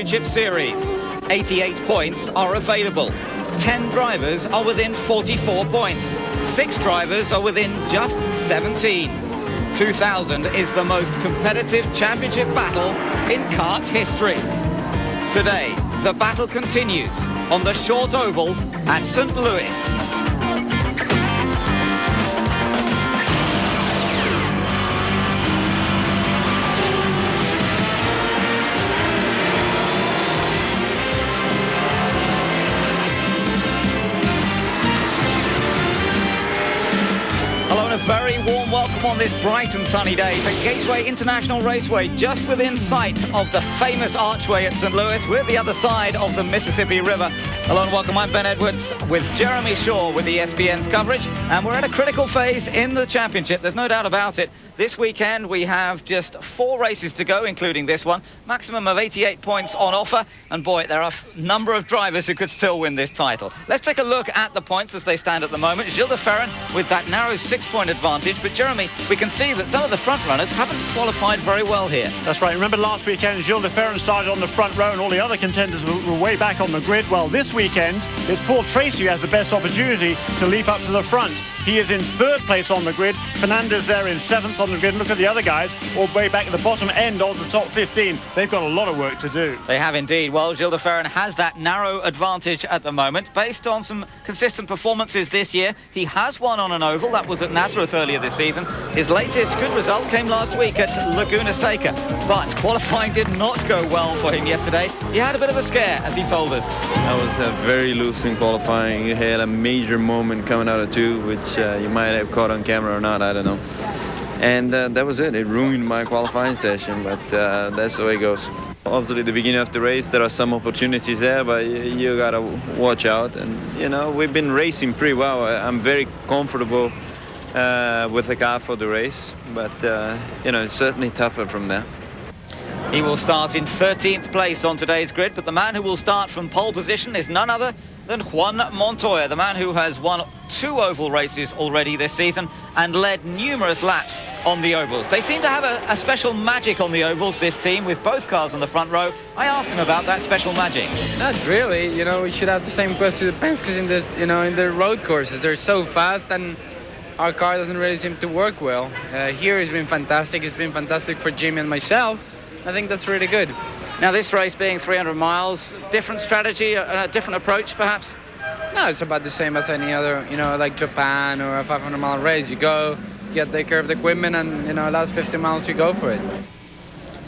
Championship Series. 88 points are available. 10 drivers are within 44 points. 6 drivers are within just 17. 2000 is the most competitive championship battle in kart history. Today, the battle continues on the short oval at St. Louis. Hello and a very warm welcome on this bright and sunny day to Gateway International Raceway, just within sight of the famous archway at St. Louis. We're at the other side of the Mississippi River. Hello and welcome, I'm Ben Edwards with Jeremy Shaw with ESPN's coverage, and we're at a critical phase in the championship, there's no doubt about it. This weekend we have just 4 races to go, including this one. Maximum of 88 points on offer, and boy, there are a number of drivers who could still win this title. Let's take a look at the points as they stand at the moment. Gilles de Ferran with that narrow 6-point advantage, but Jeremy, we can see that some of the front runners haven't qualified very well here. That's right. Remember last weekend, Gilles de Ferran started on the front row and all the other contenders were way back on the grid. Well, this weekend, it's Paul Tracy who has the best opportunity to leap up to the front. He is in 3rd place on the grid. Fernandez there in 7th on the grid. Look at the other guys, all way back at the bottom end of the top 15. They've got a lot of work to do. They have indeed. Well, Gilles de Ferran has that narrow advantage at the moment. Based on some consistent performances this year, he has won on an oval. That was at Nazareth earlier this season. His latest good result came last week at Laguna Seca. But qualifying did not go well for him yesterday. He had a bit of a scare, as he told us. That was very loose in qualifying. He had a major moment coming out of 2, which you might have caught on camera or not, I don't know. And that was it. It ruined my qualifying session, but that's the way it goes. Obviously, at the beginning of the race, there are some opportunities there, but you got to watch out. And, you know, we've been racing pretty well. I'm very comfortable with the car for the race, but, you know, it's certainly tougher from there. He will start in 13th place on today's grid, but the man who will start from pole position is none other than Juan Montoya, the man who has won 2 oval races already this season and led numerous laps on the ovals. They seem to have a special magic on the ovals, this team, with both cars on the front row. I asked him about that special magic. Not really. You know, we should have the same question to the Penskes in this, you know, in the road courses. They're so fast and our car doesn't really seem to work well. Here it's been fantastic. It's been fantastic for Jimmy and myself. I think that's really good. Now, this race being 300 miles, different strategy, a different approach, perhaps? No, it's about the same as any other, you know, like Japan or a 500-mile race. You go, you take care of the equipment, and, you know, last 50 miles you go for it.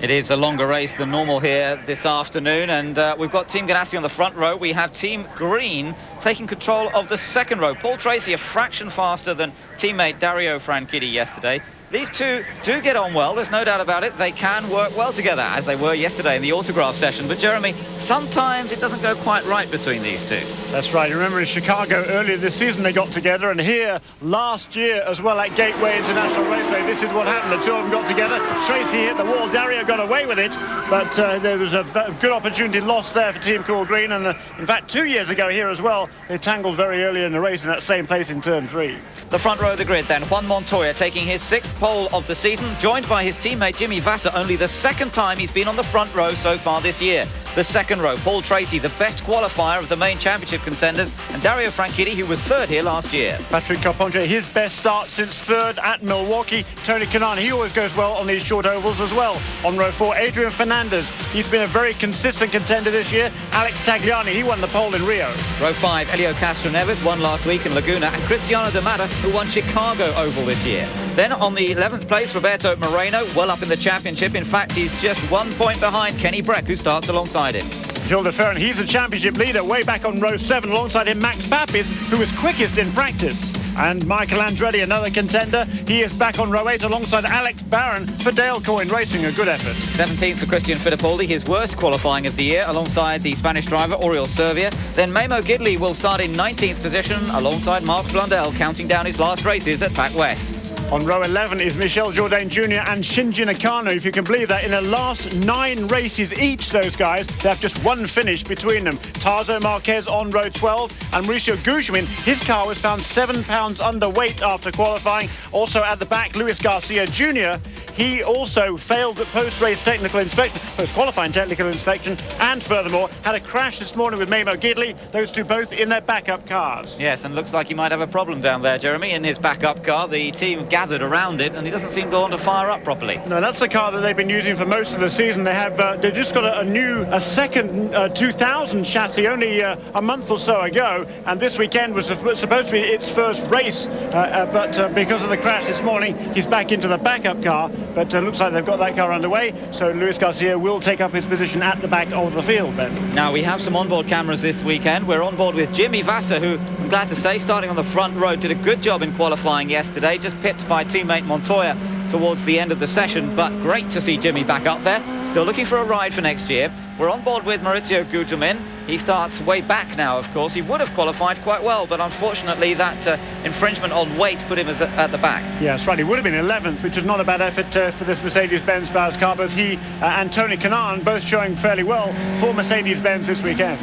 It is a longer race than normal here this afternoon, and we've got Team Ganassi on the front row. We have Team Green taking control of the second row. Paul Tracy a fraction faster than teammate Dario Franchitti yesterday. These two do get on well, there's no doubt about it. They can work well together, as they were yesterday in the autograph session. But Jeremy, sometimes it doesn't go quite right between these two. That's right. You remember in Chicago earlier this season they got together, and here last year as well at Gateway International Raceway, this is what happened. The two of them got together. Tracy hit the wall. Dario got away with it, but there was a good opportunity lost there for Team Cool Green. And in fact, 2 years ago here as well, they tangled very early in the race in that same place in turn 3. The front row of the grid then, Juan Montoya taking his 6th pole of the season, joined by his teammate Jimmy Vasser, only the 2nd time he's been on the front row so far this year. The second row, Paul Tracy, the best qualifier of the main championship contenders, and Dario Franchitti, who was 3rd here last year. Patrick Carpentier, his best start since 3rd at Milwaukee. Tony Kanaan, he always goes well on these short ovals as well. On row 4, Adrian Fernandez, he's been a very consistent contender this year. Alex Tagliani, he won the pole in Rio. Row 5, Helio Castroneves won last week in Laguna, and Cristiano D'Amata, who won Chicago Oval this year. Then on the 11th place, Roberto Moreno, well up in the championship. In fact, he's just 1 point behind Kenny Breck, who starts alongside him. Gilles de Ferran, he's the championship leader, way back on row 7, alongside him Max Papis, who was quickest in practice. And Michael Andretti, another contender, he is back on row 8 alongside Alex Barron for Dale Coyne Racing, a good effort. 17th for Christian Fittipaldi, his worst qualifying of the year, alongside the Spanish driver Oriol Servia. Then Memo Gidley will start in 19th position alongside Mark Blundell, counting down his last races at Pac West. On row 11 is Michel Jourdain Jr. and Shinji Nakano. If you can believe that, in their last 9 races each, those guys, they have just one finish between them. Tazo Marquez on row 12, and Mauricio Gugelmin, his car was found 7 pounds underweight after qualifying. Also at the back, Luis Garcia Jr., he also failed the post-race technical inspection, post-qualifying technical inspection, and furthermore had a crash this morning with Memo Gidley, those two both in their backup cars. Yes, and looks like he might have a problem down there, Jeremy, in his backup car. The team gathered around it, and he doesn't seem to want to fire up properly. No, that's the car that they've been using for most of the season. They have they just got a second 2000 chassis only a month or so ago, and this weekend was supposed to be its first race, but because of the crash this morning, he's back into the backup car. But looks like they've got that car underway, so Luis Garcia will take up his position at the back of the field then. Now, we have some onboard cameras this weekend. We're on board with Jimmy Vasser, who, I'm glad to say, starting on the front row, did a good job in qualifying yesterday, just pipped by teammate Montoya towards the end of the session, but great to see Jimmy back up there. Still looking for a ride for next year. We're on board with Mauricio Gugelmin. He starts way back now, of course. He would have qualified quite well, but unfortunately that infringement on weight put him at the back. Yeah, that's right. He would have been 11th, which is not a bad effort for this Mercedes-Benz Bowers car. Both he and Tony Kanaan both showing fairly well for Mercedes-Benz this weekend.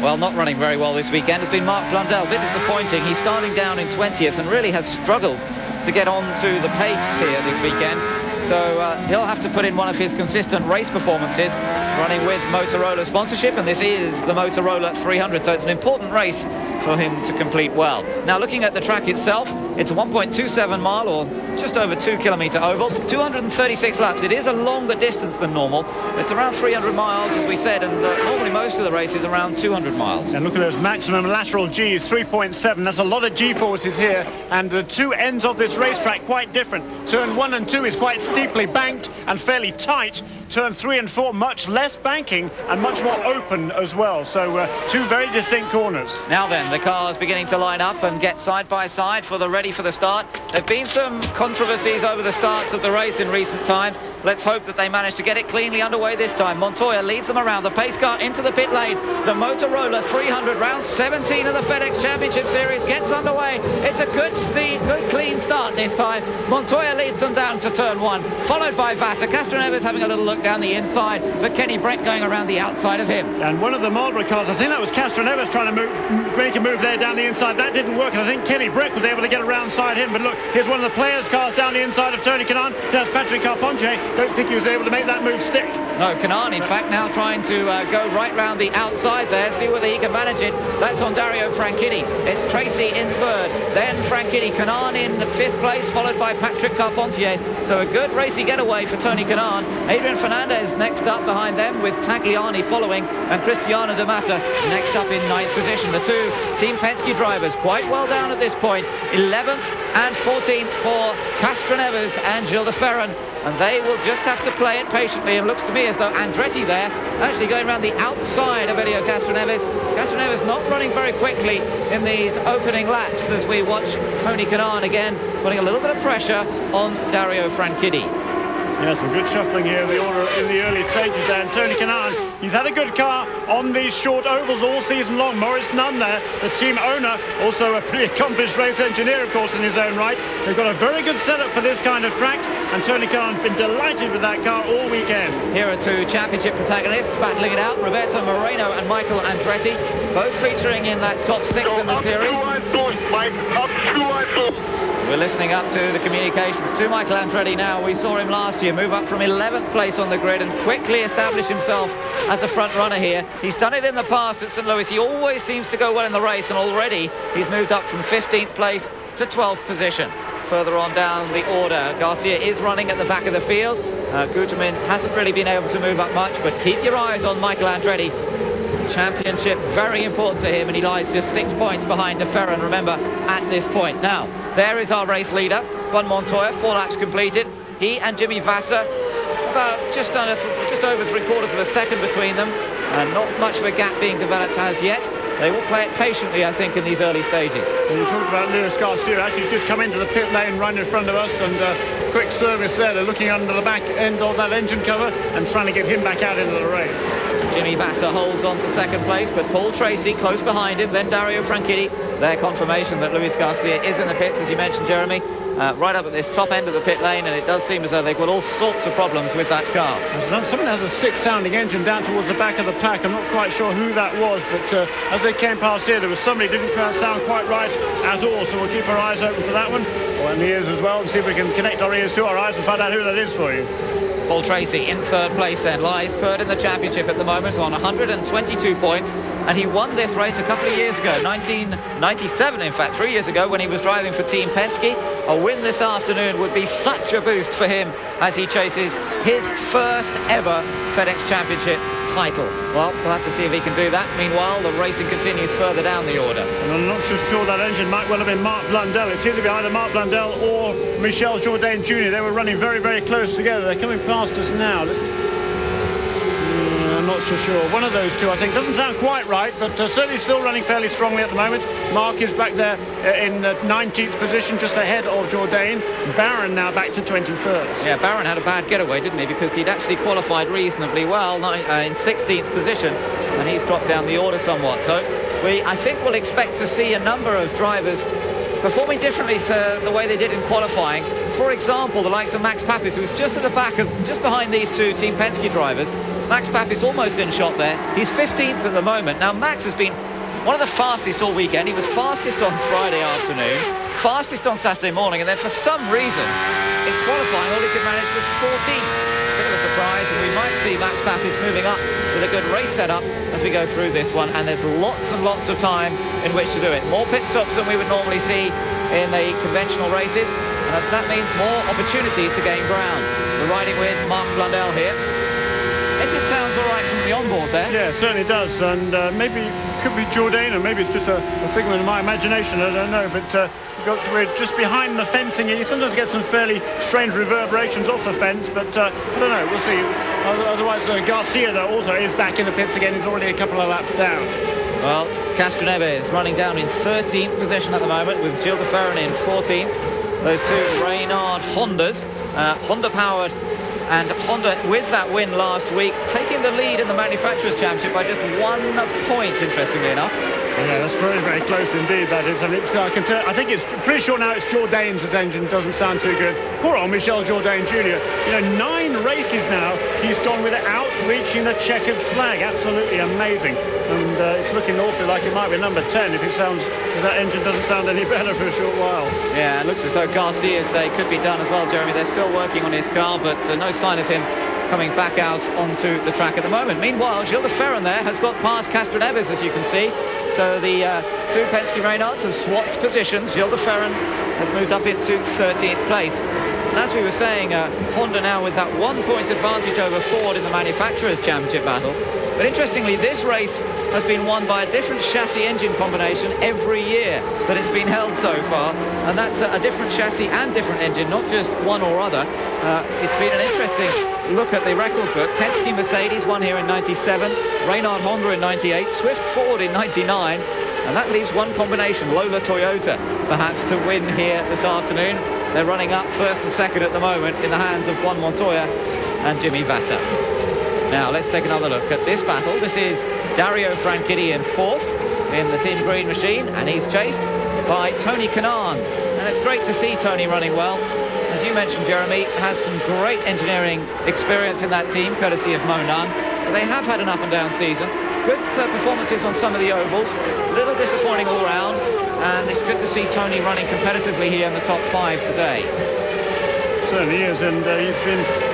Well, not running very well this weekend has been Mark Blundell. A bit disappointing. He's starting down in 20th and really has struggled to get on to the pace here this weekend. So he'll have to put in one of his consistent race performances, running with Motorola sponsorship, and this is the Motorola 300, so it's an important race for him to complete well. Now, looking at the track itself, it's a 1.27 mile or just over 2 kilometre oval, 236 laps. It is a longer distance than normal. It's around 300 miles, as we said, and normally most of the race is around 200 miles. And look at those maximum lateral Gs, 3.7. That's a lot of G-forces here, and the two ends of this racetrack quite different. Turn 1 and 2 is quite steeply banked and fairly tight. Turn 3 and 4 much less banking and much more open as well. So two very distinct corners. Now then, the cars beginning to line up and get side by side for the ready for the start. There have been some controversies over the starts of the race in recent times. Let's hope that they manage to get it cleanly underway this time. Montoya leads them around the pace car into the pit lane. The Motorola 300, round 17 of the FedEx Championship Series gets underway. It's a good clean start this time. Montoya leads them down to turn 1, followed by Vasser. Castroneves having a little look down the inside, but Kenny Brett going around the outside of him. And one of the Marlboro cars, I think that was Castroneves trying to make a move there down the inside. That didn't work, and I think Kenny Brett was able to get around side him. But look, here's one of the players' cars down the inside of Tony Kanaan. That's Patrick Carponche. Don't think he was able to make that move stick. No, Kanaan, in fact, now trying to go right round the outside there, see whether he can manage it. That's on Dario Franchitti. It's Tracy in third, then Franchitti. Kanaan in 5th place, followed by Patrick Carpentier. So a good racy getaway for Tony Kanaan. Adrian Fernandez next up behind them, with Tagliani following, and Cristiano D'Amata next up in 9th position. The two Team Penske drivers quite well down at this point. 11th and 14th for Castroneves and Gilles de Ferran, and they will just have to play it patiently. It looks to me as though Andretti there actually going around the outside of Elio Castroneves. Castroneves not running very quickly in these opening laps as we watch Tony Kanaan again putting a little bit of pressure on Dario Franchitti. Yeah, some good shuffling here in the early stages there. And Tony Kanaan, he's had a good car on these short ovals all season long. Maurice Nunn there, the team owner, also a pretty accomplished race engineer, of course, in his own right. They've got a very good setup for this kind of tracks, and Tony Kanaan's been delighted with that car all weekend. Here are two championship protagonists battling it out, Roberto Moreno and Michael Andretti, both featuring in that top 6 in the series. We're listening up to the communications to Michael Andretti now. We saw him last year move up from 11th place on the grid and quickly establish himself as a front runner here. He's done it in the past at St. Louis. He always seems to go well in the race, and already he's moved up from 15th place to 12th position. Further on down the order, Garcia is running at the back of the field. Gugelmin hasn't really been able to move up much, but keep your eyes on Michael Andretti. Championship very important to him, and he lies just 6 points behind de Ferran, remember, at this point. Now, there is our race leader, Juan Montoya, 4 laps completed. He and Jimmy Vasser, about just over 3/4 of a second between them, and not much of a gap being developed as yet. They will play it patiently, I think, in these early stages. Well, you talked about Luis Garcia, actually just come into the pit lane right in front of us, and quick service there. They're looking under the back end of that engine cover and trying to get him back out into the race. Jimmy Vasser holds on to 2nd place, but Paul Tracy close behind him, then Dario Franchitti. Their confirmation that Luis Garcia is in the pits, as you mentioned, Jeremy. right up at this top end of the pit lane, and it does seem as though they've got all sorts of problems with that car. Someone has a 6-sounding engine down towards the back of the pack. I'm not quite sure who that was, but as they came past here, there was somebody who didn't sound quite right at all, so we'll keep our eyes open for that one, and the ears as well, and see if we can connect our ears to our eyes and find out who that is for you. Paul Tracy in third place then, lies third in the championship at the moment on 122 points, and he won this race a couple of years ago, 1997 in fact, 3 years ago, when he was driving for Team Penske. A win this afternoon would be such a boost for him as he chases his first ever FedEx Championship title. Well, we'll have to see if he can do that. Meanwhile, the racing continues further down the order. And I'm not so sure that engine might well have been Mark Blundell. It seemed to be either Mark Blundell or Michel Jourdain Jr. They were running very, very close together. They're coming past us now. I'm not so sure. One of those two, I think. Doesn't sound quite right, but certainly still running fairly strongly at the moment. Mark is back there in 19th position, just ahead of Jourdain. Barron now back to 21st. Yeah, Barron had a bad getaway, didn't he? Because he'd actually qualified reasonably well in 16th position, and he's dropped down the order somewhat. So I think we'll expect to see a number of drivers performing differently to the way they did in qualifying. For example, the likes of Max Papis, who's just at the back of, just behind these two Team Penske drivers. Max Papis almost in shot there. He's 15th at the moment. Now, Max has been one of the fastest all weekend. He was fastest on Friday afternoon, fastest on Saturday morning, and then for some reason, in qualifying, all he could manage was 14th. Bit of a surprise, and we might see Max Papis moving up with a good race setup as we go through this one, and there's lots and lots of time in which to do it. More pit stops than we would normally see in the conventional races, and that means more opportunities to gain ground. We're riding with Mark Blundell here. Engine sounds all right from the onboard there. Yeah, it certainly does, and maybe it could be Jourdain, or maybe it's just a figment of my imagination, I don't know, but we're just behind the fencing. You sometimes get some fairly strange reverberations off the fence, but I don't know, we'll see. Otherwise, Garcia, though, also is back in the pits again. He's already a couple of laps down. Well, Castroneves running down in 13th position at the moment, with Gilles de Ferran in 14th. Those two Reynard Hondas, Honda-powered, and Honda, with that win last week, taking the lead in the Manufacturers' Championship by just 1 point, interestingly enough. Yeah, that's very, very close indeed, that is. And it's, I think it's pretty sure now it's Jourdain's engine doesn't sound too good. Poor old Michel Jourdain Jr. You know, 9 races now he's gone without reaching the checkered flag. Absolutely amazing. And it's looking awfully like it might be number 10 if that engine doesn't sound any better for a short while. Yeah, it looks as though Garcia's day could be done as well, Jeremy. They're still working on his car, but no sign of him coming back out onto the track at the moment. Meanwhile, Gilles de Ferran there has got past Castroneves, as you can see. So the two Penske Reynards have swapped positions. Gilles de Ferran has moved up into 13th place. And as we were saying, Honda now with that 1 point advantage over Ford in the Manufacturers' Championship battle. But interestingly, this race has been won by a different chassis engine combination every year that it's been held so far. And that's a different chassis and different engine, not just one or other. It's been an interesting look at the record book. Penske Mercedes won here in 97, Reynard Honda in 98, Swift Ford in 99. And that leaves one combination, Lola Toyota, perhaps to win here this afternoon. They're running up first and second at the moment in the hands of Juan Montoya and Jimmy Vasser. Now let's take another look at this battle. This is Dario Franchitti in 4th in the Team Green machine, and he's chased by Tony Kanaan. And it's great to see Tony running well. As you mentioned, Jeremy, has some great engineering experience in that team, courtesy of Mo Nunn. But they have had an up and down season. Good performances on some of the ovals, a little disappointing all round, and it's good to see Tony running competitively here in the top 5 today. Certainly is, and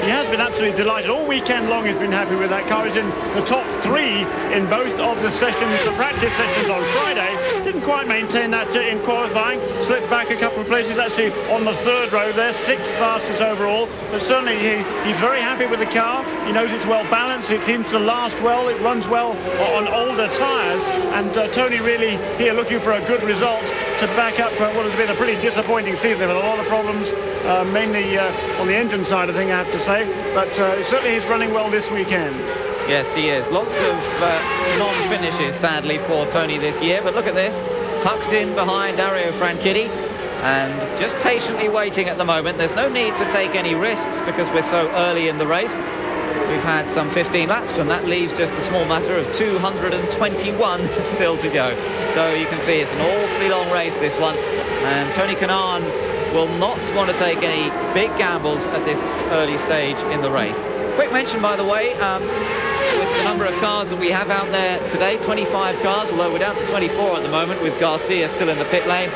he has been absolutely delighted. All weekend long he's been happy with that car. He's in the top 3 in both of the sessions, the practice sessions on Friday. Didn't quite maintain that in qualifying. Slipped back a couple of places, actually on the 3rd row there, 6th fastest overall. But certainly he's very happy with the car. He knows it's well balanced, it seems to last well, it runs well on older tyres. And Tony really here looking for a good result to back up what has been a pretty disappointing season. There were a lot of problems, mainly on the engine side, I think I have to say. But certainly he's running well this weekend. Yes, he is. Lots of non-finishes, sadly, for Tony this year. But look at this, tucked in behind Dario Franchitti and just patiently waiting at the moment. There's no need to take any risks because we're so early in the race. We've had some 15 laps, and that leaves just a small matter of 221 still to go. So you can see it's an awfully long race, this one. And Tony Kanaan will not want to take any big gambles at this early stage in the race. Quick mention, by the way, with the number of cars that we have out there today, 25 cars, although we're down to 24 at the moment with Garcia still in the pit lane.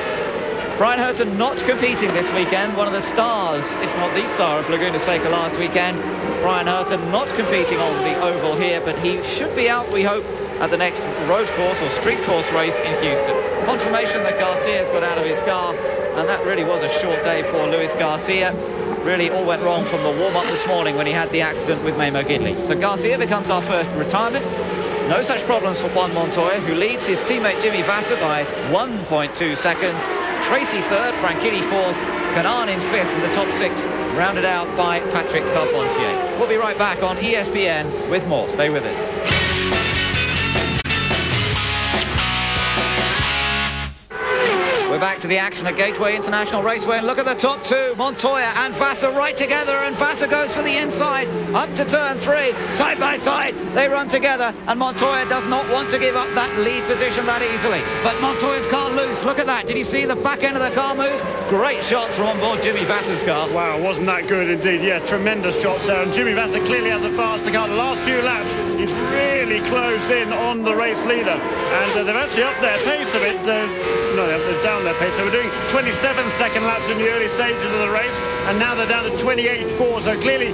Brian Herter not competing this weekend, one of the stars, if not the star of Laguna Seca last weekend. Brian Herter not competing on the oval here, but he should be out, we hope, at the next road course or street course race in Houston. Confirmation that Garcia's got out of his car, and that really was a short day for Luis Garcia. Really all went wrong from the warm-up this morning when he had the accident with Memo Gidley. So Garcia becomes our first retirement. No such problems for Juan Montoya, who leads his teammate Jimmy Vasser by 1.2 seconds. Tracy third, Franchitti fourth, Kanaan in fifth, and the top six rounded out by Patrick Carpentier. We'll be right back on ESPN with more. Stay with us. We're back to the action at Gateway International Raceway, and look at the top two, Montoya and Vasser right together, and Vasser goes for the inside, up to turn three, side by side, they run together, and Montoya does not want to give up that lead position that easily. But Montoya's car loose, look at that, did you see the back end of the car move? Great shots from on board Jimmy Vasser's car. Wow, wasn't that good indeed? Yeah, tremendous shots there, and Jimmy Vasser clearly has a faster car. The last few laps, he's really closed in on the race leader, and they've actually upped their pace a bit. No, they're down their pace. They were doing 27-second laps in the early stages of the race, and now they're down to 28.4. So clearly,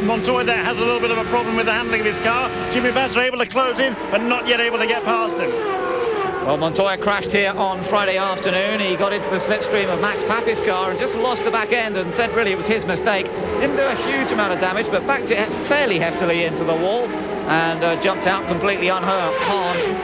Montoya there has a little bit of a problem with the handling of his car. Jimmy Vasser able to close in, but not yet able to get past him. Well, Montoya crashed here on Friday afternoon. He got into the slipstream of Max Pappi's car and just lost the back end, and said really it was his mistake. Didn't do a huge amount of damage, but backed it fairly heftily into the wall and jumped out completely unharmed.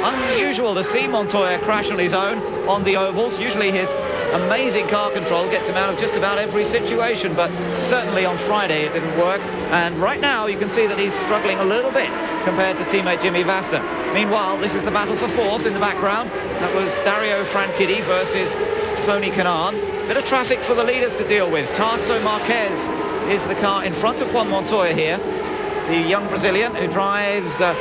Unusual to see Montoya crash on his own on the ovals. Usually his amazing car control gets him out of just about every situation, but certainly on Friday it didn't work. And right now you can see that he's struggling a little bit compared to teammate Jimmy Vasser. Meanwhile, this is the battle for fourth in the background. That was Dario Franchitti versus Tony Kanaan. Bit of traffic for the leaders to deal with. Tarso Marquez is the car in front of Juan Montoya here, the young Brazilian who drives the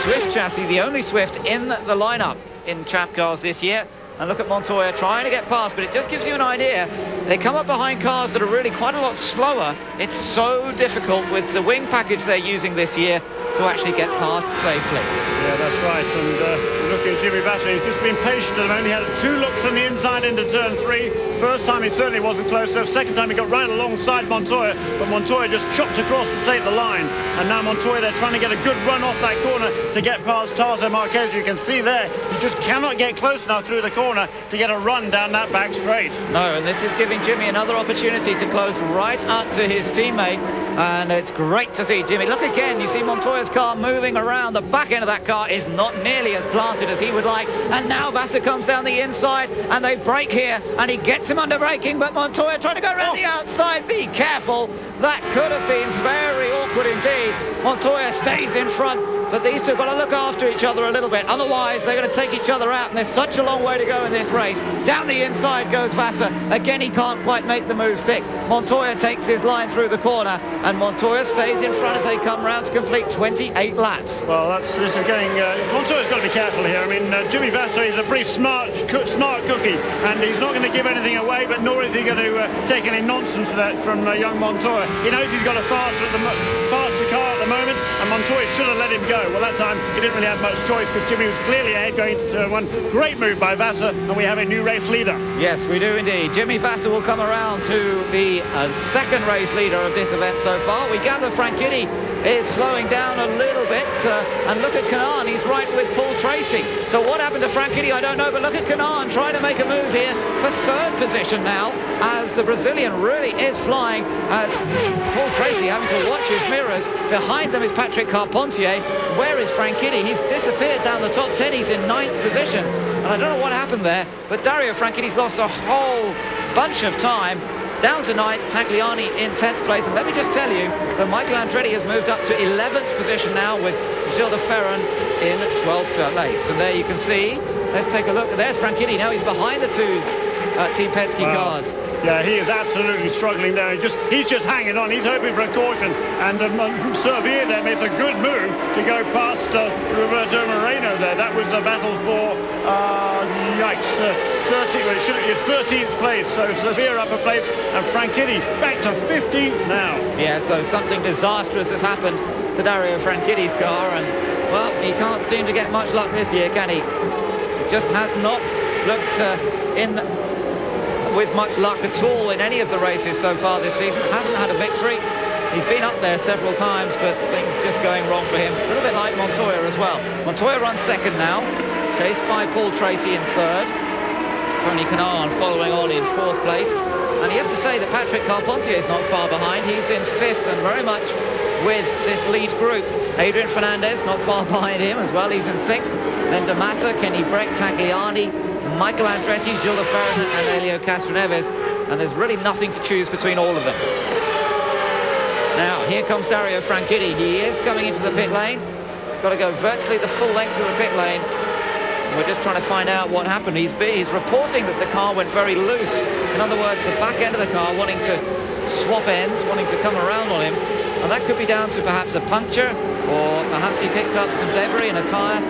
Swift chassis, the only Swift in the lineup in Champ Cars this year. And look at Montoya trying to get past, but it just gives you an idea. They come up behind cars that are really quite a lot slower. It's so difficult with the wing package they're using this year to actually get past safely. Yeah, that's right. And looking at Jimmy Vasser, he's just been patient at the moment. He had two looks on the inside into turn three. First time he certainly wasn't close. So second time he got right alongside Montoya, but Montoya just chopped across to take the line. And now Montoya, they're trying to get a good run off that corner to get past Tarso Marquez. You can see there, he just cannot get close enough through the corner to get a run down that back straight. No, and this is giving Jimmy another opportunity to close right up to his teammate. And it's great to see Jimmy. Look again, you see Montoya's car moving around. The back end of that car is not nearly as planted as he would like. And now Vasser comes down the inside and they brake here and he gets him under braking, but Montoya trying to go around the outside. Be careful. That could have been very awkward indeed. Montoya stays in front, but these two have got to look after each other a little bit. Otherwise, they're going to take each other out, and there's such a long way to go in this race. Down the inside goes Vasser. Again, he can't quite make the move stick. Montoya takes his line through the corner, and Montoya stays in front as they come round to complete 28 laps. Well, this is getting... Montoya's got to be careful here. I mean, Jimmy Vasser is a pretty smart cookie, and he's not going to give anything away, but nor is he going to take any nonsense from young Montoya. He knows he's got a faster car at the moment, and Montoya should have let him go. Well, that time he didn't really have much choice because Jimmy was clearly ahead going into turn one. Great move by Vasser, and we have a new race leader. Yes, we do indeed. Jimmy Vasser will come around to the second race leader of this event so far. We gather Franchitti is slowing down a little bit, and look at Kanaan, he's right with Paul Tracy. So what happened to Franchitti, I don't know, but look at Kanaan trying to make a move here for third position now, as the Brazilian really is flying. Paul Tracy having to watch his mirrors. Behind them is Patrick Carpentier. Where is Franchitti? He's disappeared down the top 10. He's in 9th position. And I don't know what happened there, but Dario Franchitti's lost a whole bunch of time. Down to 9th, Tagliani in 10th place. And let me just tell you that Michael Andretti has moved up to 11th position now with Gilles de Ferran in 12th place. And there you can see, let's take a look. There's Franchitti. Now he's behind the two Team Penske cars. Yeah, he is absolutely struggling there. He's just hanging on. He's hoping for a caution. And Servier there makes a good move to go past Roberto Moreno there. That was a battle for, yikes, it's 13th place, so Sevilla up a place, and Franchitti back to 15th now. Yeah, so something disastrous has happened to Dario Franchitti's car, and, well, he can't seem to get much luck this year, can he? He just has not looked in with much luck at all in any of the races so far this season. Hasn't had a victory. He's been up there several times, but things just going wrong for him. A little bit like Montoya as well. Montoya runs second now, chased by Paul Tracy in third. Tony Kanaan following on in fourth place. And you have to say that Patrick Carpentier is not far behind. He's in fifth and very much with this lead group. Adrian Fernandez not far behind him as well. He's in sixth. Then D'Amata, Kenny Breck, Tagliani, Michael Andretti, Gilles de Ferran and Elio Castroneves. And there's really nothing to choose between all of them. Now, here comes Dario Franchitti. He is coming into the pit lane. Got to go virtually the full length of the pit lane. We're just trying to find out what happened. He's reporting that the car went very loose. In other words, the back end of the car wanting to swap ends, wanting to come around on him. And that could be down to perhaps a puncture, or perhaps he picked up some debris in a tyre.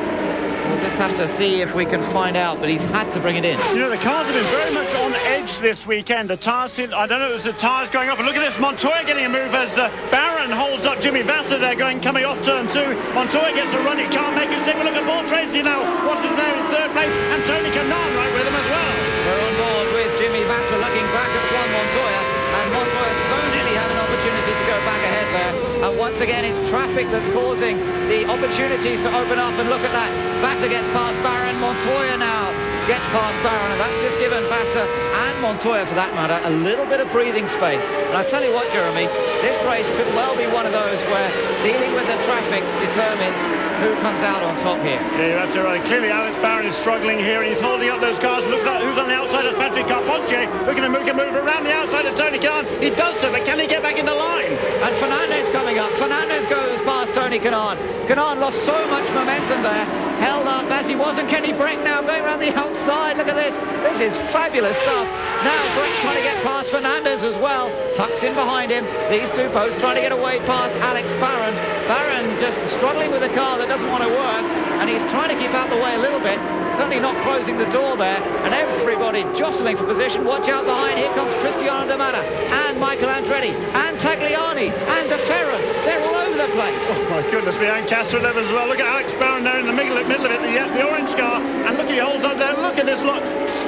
We'll just have to see if we can find out, but he's had to bring it in. You know, the cars have been very much on edge this weekend. The tyres, I don't know if the tyres going up. And look at this, Montoya getting a move as Barron holds up Jimmy Vasser there, coming off turn two. Montoya gets a run, he can't make it stick. But look at Paul Tracy now, watches there in third place, and Tony Kanaan right with him as well. We're on board with Jimmy Vasser looking back at Juan Montoya, and Montoya so nearly had an opportunity to go back ahead there. And once again, it's traffic that's causing the opportunities to open up, and look at that. Vasser gets past Barron, Montoya now gets past Barron, and that's just given Vasser and Montoya, for that matter, a little bit of breathing space. And I tell you what, Jeremy, this race could well be one of those where dealing with the traffic determines who comes out on top here. Yeah, you're absolutely right. Clearly, Alex Barron is struggling here, and he's holding up those cars. Looks like who's on the outside of Patrick Carpentier, looking to move around the outside of Tony Kanaan. He does so, but can he get back in the line? And Fernandez coming up. Fernandez goes past Tony Kanaan. Kanaan lost so much momentum there, held up as he was, and Kenny Breck now going around the outside. Look at this. This is fabulous stuff. Now Breck trying to get past Fernandez as well. Tucks in behind him. These two both trying to get away past Alex Barron. Barron just struggling with a car that doesn't want to work, and he's trying to keep out the way a little bit. Certainly not closing the door there, and everybody jostling for position. Watch out behind. Here comes Cristiano D'Amata and Michael Andretti and Tagliani and de Ferran. They're all over the place. Oh my goodness me, and Castroneves as well. Look at Alex Barron there in the middle of it, the orange car, and look, he holds up there. Look at this lot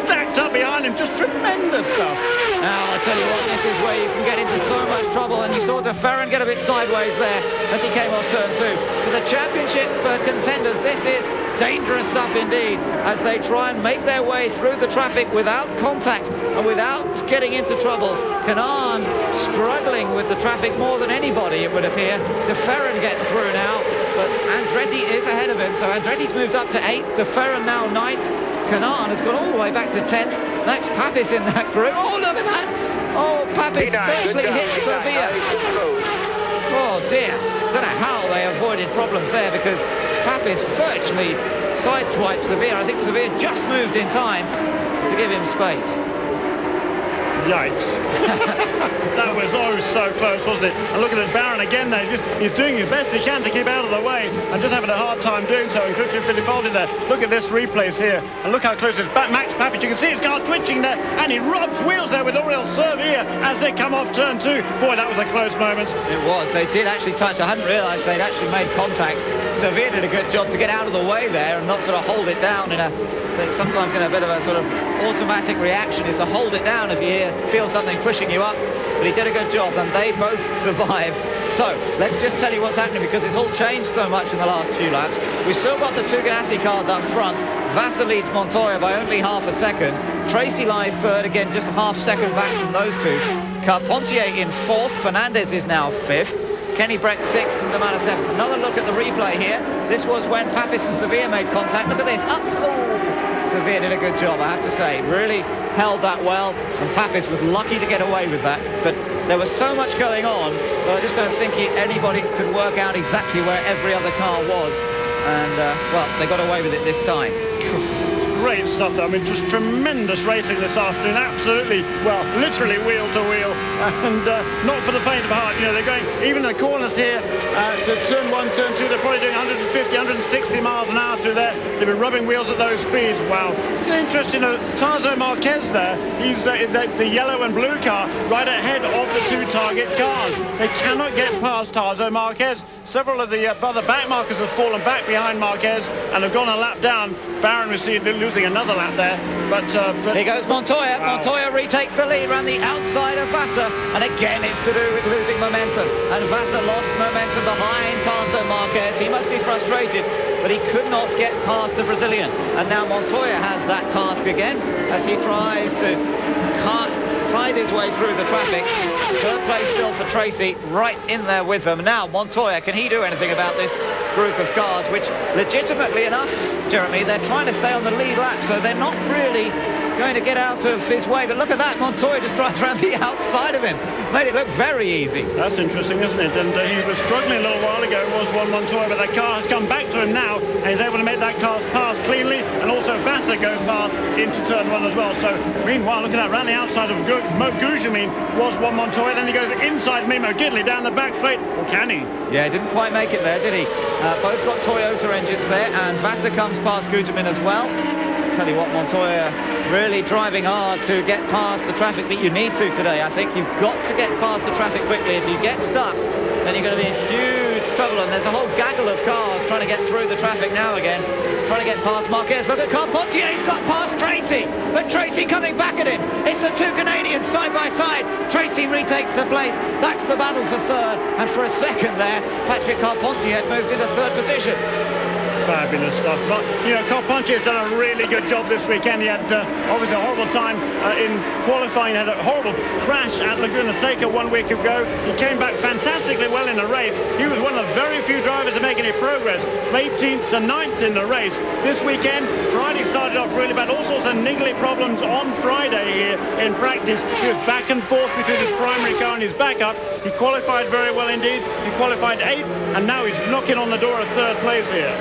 stacked up behind him, just tremendous stuff. Now I tell you what, this is where you can get into so much trouble, and you saw de Ferran get a bit sideways there as he came off turn two. For the championship contenders, this is dangerous stuff indeed, as they try and make their way through the traffic without contact and without getting into trouble. Kanaan struggling with the traffic more than anybody, it would appear. De Ferran gets through now, but Andretti is ahead of him, so Andretti's moved up to 8th, de Ferran now 9th. Kanaan has gone all the way back to 10th. Max Papis in that group. Oh, look at that! Oh, Papis virtually hit Sevilla. Oh dear, don't know how they avoided problems there, because Papis virtually sideswiped Sevilla. I think Sevilla just moved in time to give him space. Yikes. That was so close, wasn't it? And look at it, Barron again there. He's doing his best he can to keep out of the way, and just having a hard time doing so. And Christian Fittipaldi there. Look at this replays here, and look how close it's back. Max Papis, you can see his car twitching there, and he robs wheels there with Aurel Servia as they come off turn two. Boy, that was a close moment. It was. They did actually touch. I hadn't realised they'd actually made contact. Sevilla did a good job to get out of the way there and not sort of hold it down in a... Sometimes in a bit of a sort of automatic reaction is to hold it down if you feel something pushing you up. But he did a good job, and they both survived. So let's just tell you what's happening, because it's all changed so much in the last few laps. We've still got the two Ganassi cars up front. Vasser leads Montoya by only half a second. Tracy lies third, again just a half second back from those two. Carpentier in fourth. Fernandez is now fifth. Kenny Breck 6th and D'Amata 7th. Another look at the replay here. This was when Papis and Sevilla made contact. Look at this. Up. Oh. Sevilla did a good job, I have to say. Really held that well, and Papis was lucky to get away with that. But there was so much going on that I just don't think anybody could work out exactly where every other car was. And, well, they got away with it this time. great stuff. I mean, just tremendous racing this afternoon. Absolutely, well, literally wheel to wheel, and not for the faint of heart. You know, they're going, even the corners here, the turn 1, turn 2, they're probably doing 150, 160 miles an hour through there. So they're rubbing wheels at those speeds. Wow. Interesting, Tarso Marquez there, he's the yellow and blue car right ahead of the two target cars. They cannot get past Tarso Marquez. Several of the other back markers have fallen back behind Marquez and have gone a lap down. Barron received losing another lap there, but here goes Montoya. Wow. Montoya retakes the lead around the outside of Vassar, and again it's to do with losing momentum, and Vassar lost momentum behind Tarso Marquez. He must be frustrated, but he could not get past the Brazilian, and now Montoya has that task again as he tries to find his way through the traffic. Third place still for Tracy, right in there with them. Now Montoya, can he do anything about this group of cars, which legitimately enough, Jeremy, they're trying to stay on the lead lap, so they're not really going to get out of his way. But look at that, Montoya just drives around the outside of him. Made it look very easy. That's interesting, isn't it? And he was struggling a little while ago, was Juan Montoya, but that car has come back to him now, and he's able to make that car pass cleanly, and also Vassar goes past into turn 1 as well. So meanwhile, look at that, around the outside of Mo Gujamin was Juan Montoya, then he goes inside Mimo Gidley down the back straight, or can he? Yeah, he didn't quite make it there, did he? Both got Toyota engines there, and Vassar comes past Gujamin as well. Tell you what, Montoya really driving hard to get past the traffic, but you need to today. I think you've got to get past the traffic quickly. If you get stuck, then you're going to be in huge trouble, and there's a whole gaggle of cars trying to get through the traffic now again, trying to get past Marquez. Look at Carpentier, he's got past Tracy, but Tracy coming back at him. It's the two Canadians side by side. Tracy retakes the place. That's the battle for third, and for a second there, Patrick Carpentier had moved into third position. Fabulous stuff. But, you know, Carpentier's done a really good job this weekend. He had obviously a horrible time in qualifying. He had a horrible crash at Laguna Seca 1 week ago. He came back fantastically well in the race. He was one of the very few drivers to make any progress. From 18th to 9th in the race. This weekend, Friday started off really bad. All sorts of niggly problems on Friday here in practice. He was back and forth between his primary car and his backup. He qualified very well indeed. He qualified 8th, and now he's knocking on the door of third place here.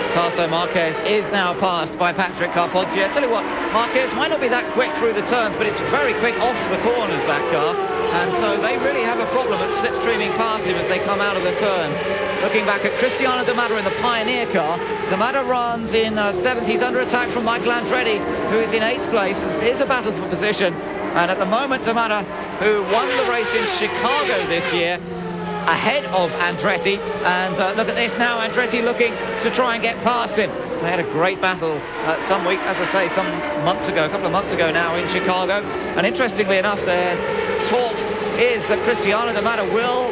Tarso Marquez is now passed by Patrick Carpentier. Tell you what, Marquez might not be that quick through the turns, but it's very quick off the corners, that car. And so they really have a problem at slipstreaming past him as they come out of the turns. Looking back at Cristiano D'Amato in the Pioneer car, D'Amato runs in 7th. He's under attack from Michael Andretti, who is in 8th place. This is a battle for position. And at the moment, D'Amato, who won the race in Chicago this year, ahead of Andretti, and look at this now, Andretti looking to try and get past him. They had a great battle some week, as I say, some months ago, a couple of months ago now in Chicago, and interestingly enough, their talk is that Cristiano D'Amato will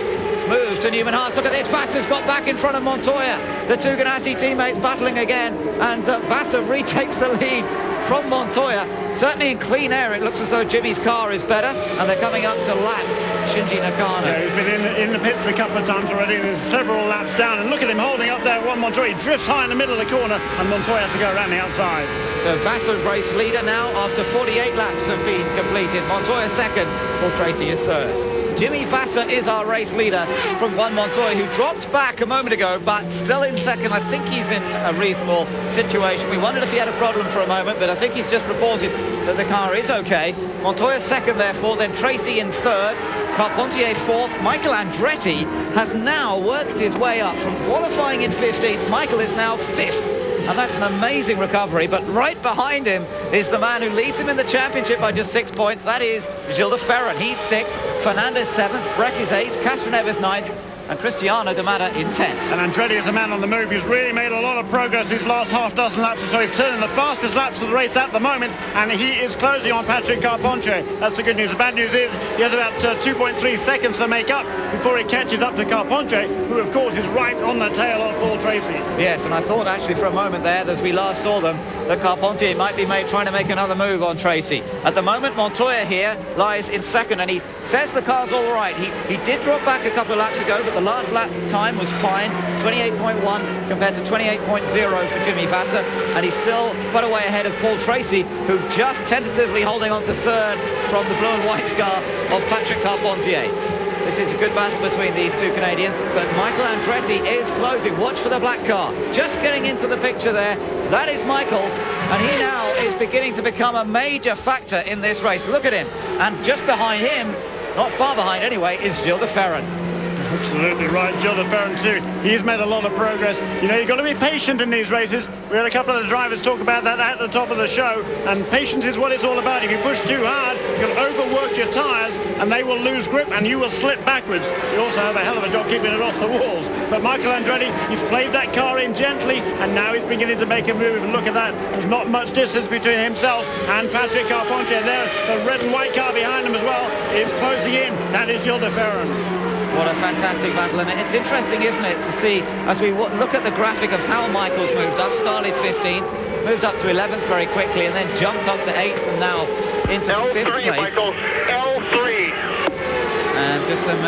move to Newman Haas. Look at this, Vassar's got back in front of Montoya. The two Ganassi teammates battling again, and Vassar retakes the lead from Montoya. Certainly in clean air, it looks as though Jimmy's car is better, and they're coming up to lap Shinji Nakano. Yeah, he's been in the pits a couple of times already, and there's several laps down, and look at him holding up there, Juan Montoya. He drifts high in the middle of the corner, and Montoya has to go around the outside. So Vassar's race leader now after 48 laps have been completed. Montoya second, Paul Tracy is third. Jimmy Vassar is our race leader from Juan Montoya, who dropped back a moment ago, but still in second. I think he's in a reasonable situation. We wondered if he had a problem for a moment, but I think he's just reported that the car is okay. Montoya second, therefore, then Tracy in third, Carpentier fourth. Michael Andretti has now worked his way up from qualifying in 15th. Michael is now 5th. And that's an amazing recovery, but right behind him is the man who leads him in the championship by just 6 points. That is Gilles de Ferran. He's 6th, Fernandez 7th, Breck is 8th, Castroneves 9th, and Cristiano D'Amato in 10th. And Andretti is a man on the move. He's really made a lot of progress his last half dozen laps or so. He's turning the fastest laps of the race at the moment, and he is closing on Patrick Carpentier. That's the good news. The bad news is he has about 2.3 seconds to make up before he catches up to Carpentier, who of course is right on the tail of Paul Tracy. Yes, and I thought actually for a moment there, as we last saw them, that Carpentier might be trying to make another move on Tracy. At the moment, Montoya here lies in second, and he says the car's all right. He did drop back a couple of laps ago, but the last lap time was fine, 28.1 compared to 28.0 for Jimmy Vassar, and he's still quite a way ahead of Paul Tracy, who just tentatively holding on to third from the blue and white car of Patrick Carpentier. This is a good battle between these two Canadians, but Michael Andretti is closing. Watch for the black car. Just getting into the picture there. That is Michael. And he now is beginning to become a major factor in this race. Look at him. And just behind him, not far behind anyway, is Gilles de Ferran. Absolutely right, Gilles de Ferran too. He's made a lot of progress. You know, you've got to be patient in these races. We had a couple of the drivers talk about that at the top of the show, and patience is what it's all about. If you push too hard, you'll overwork your tyres, and they will lose grip, and you will slip backwards. You also have a hell of a job keeping it off the walls. But Michael Andretti, he's played that car in gently, and now he's beginning to make a move. And look at that. There's not much distance between himself and Patrick Carpentier there. The red and white car behind him as well is closing in. That is Gilles de Ferran. What a fantastic battle, and it's interesting, isn't it, to see as we look at the graphic of how Michael's moved up. Started 15th, moved up to 11th very quickly, and then jumped up to 8th and now into 5th place. Michael, L3. And just some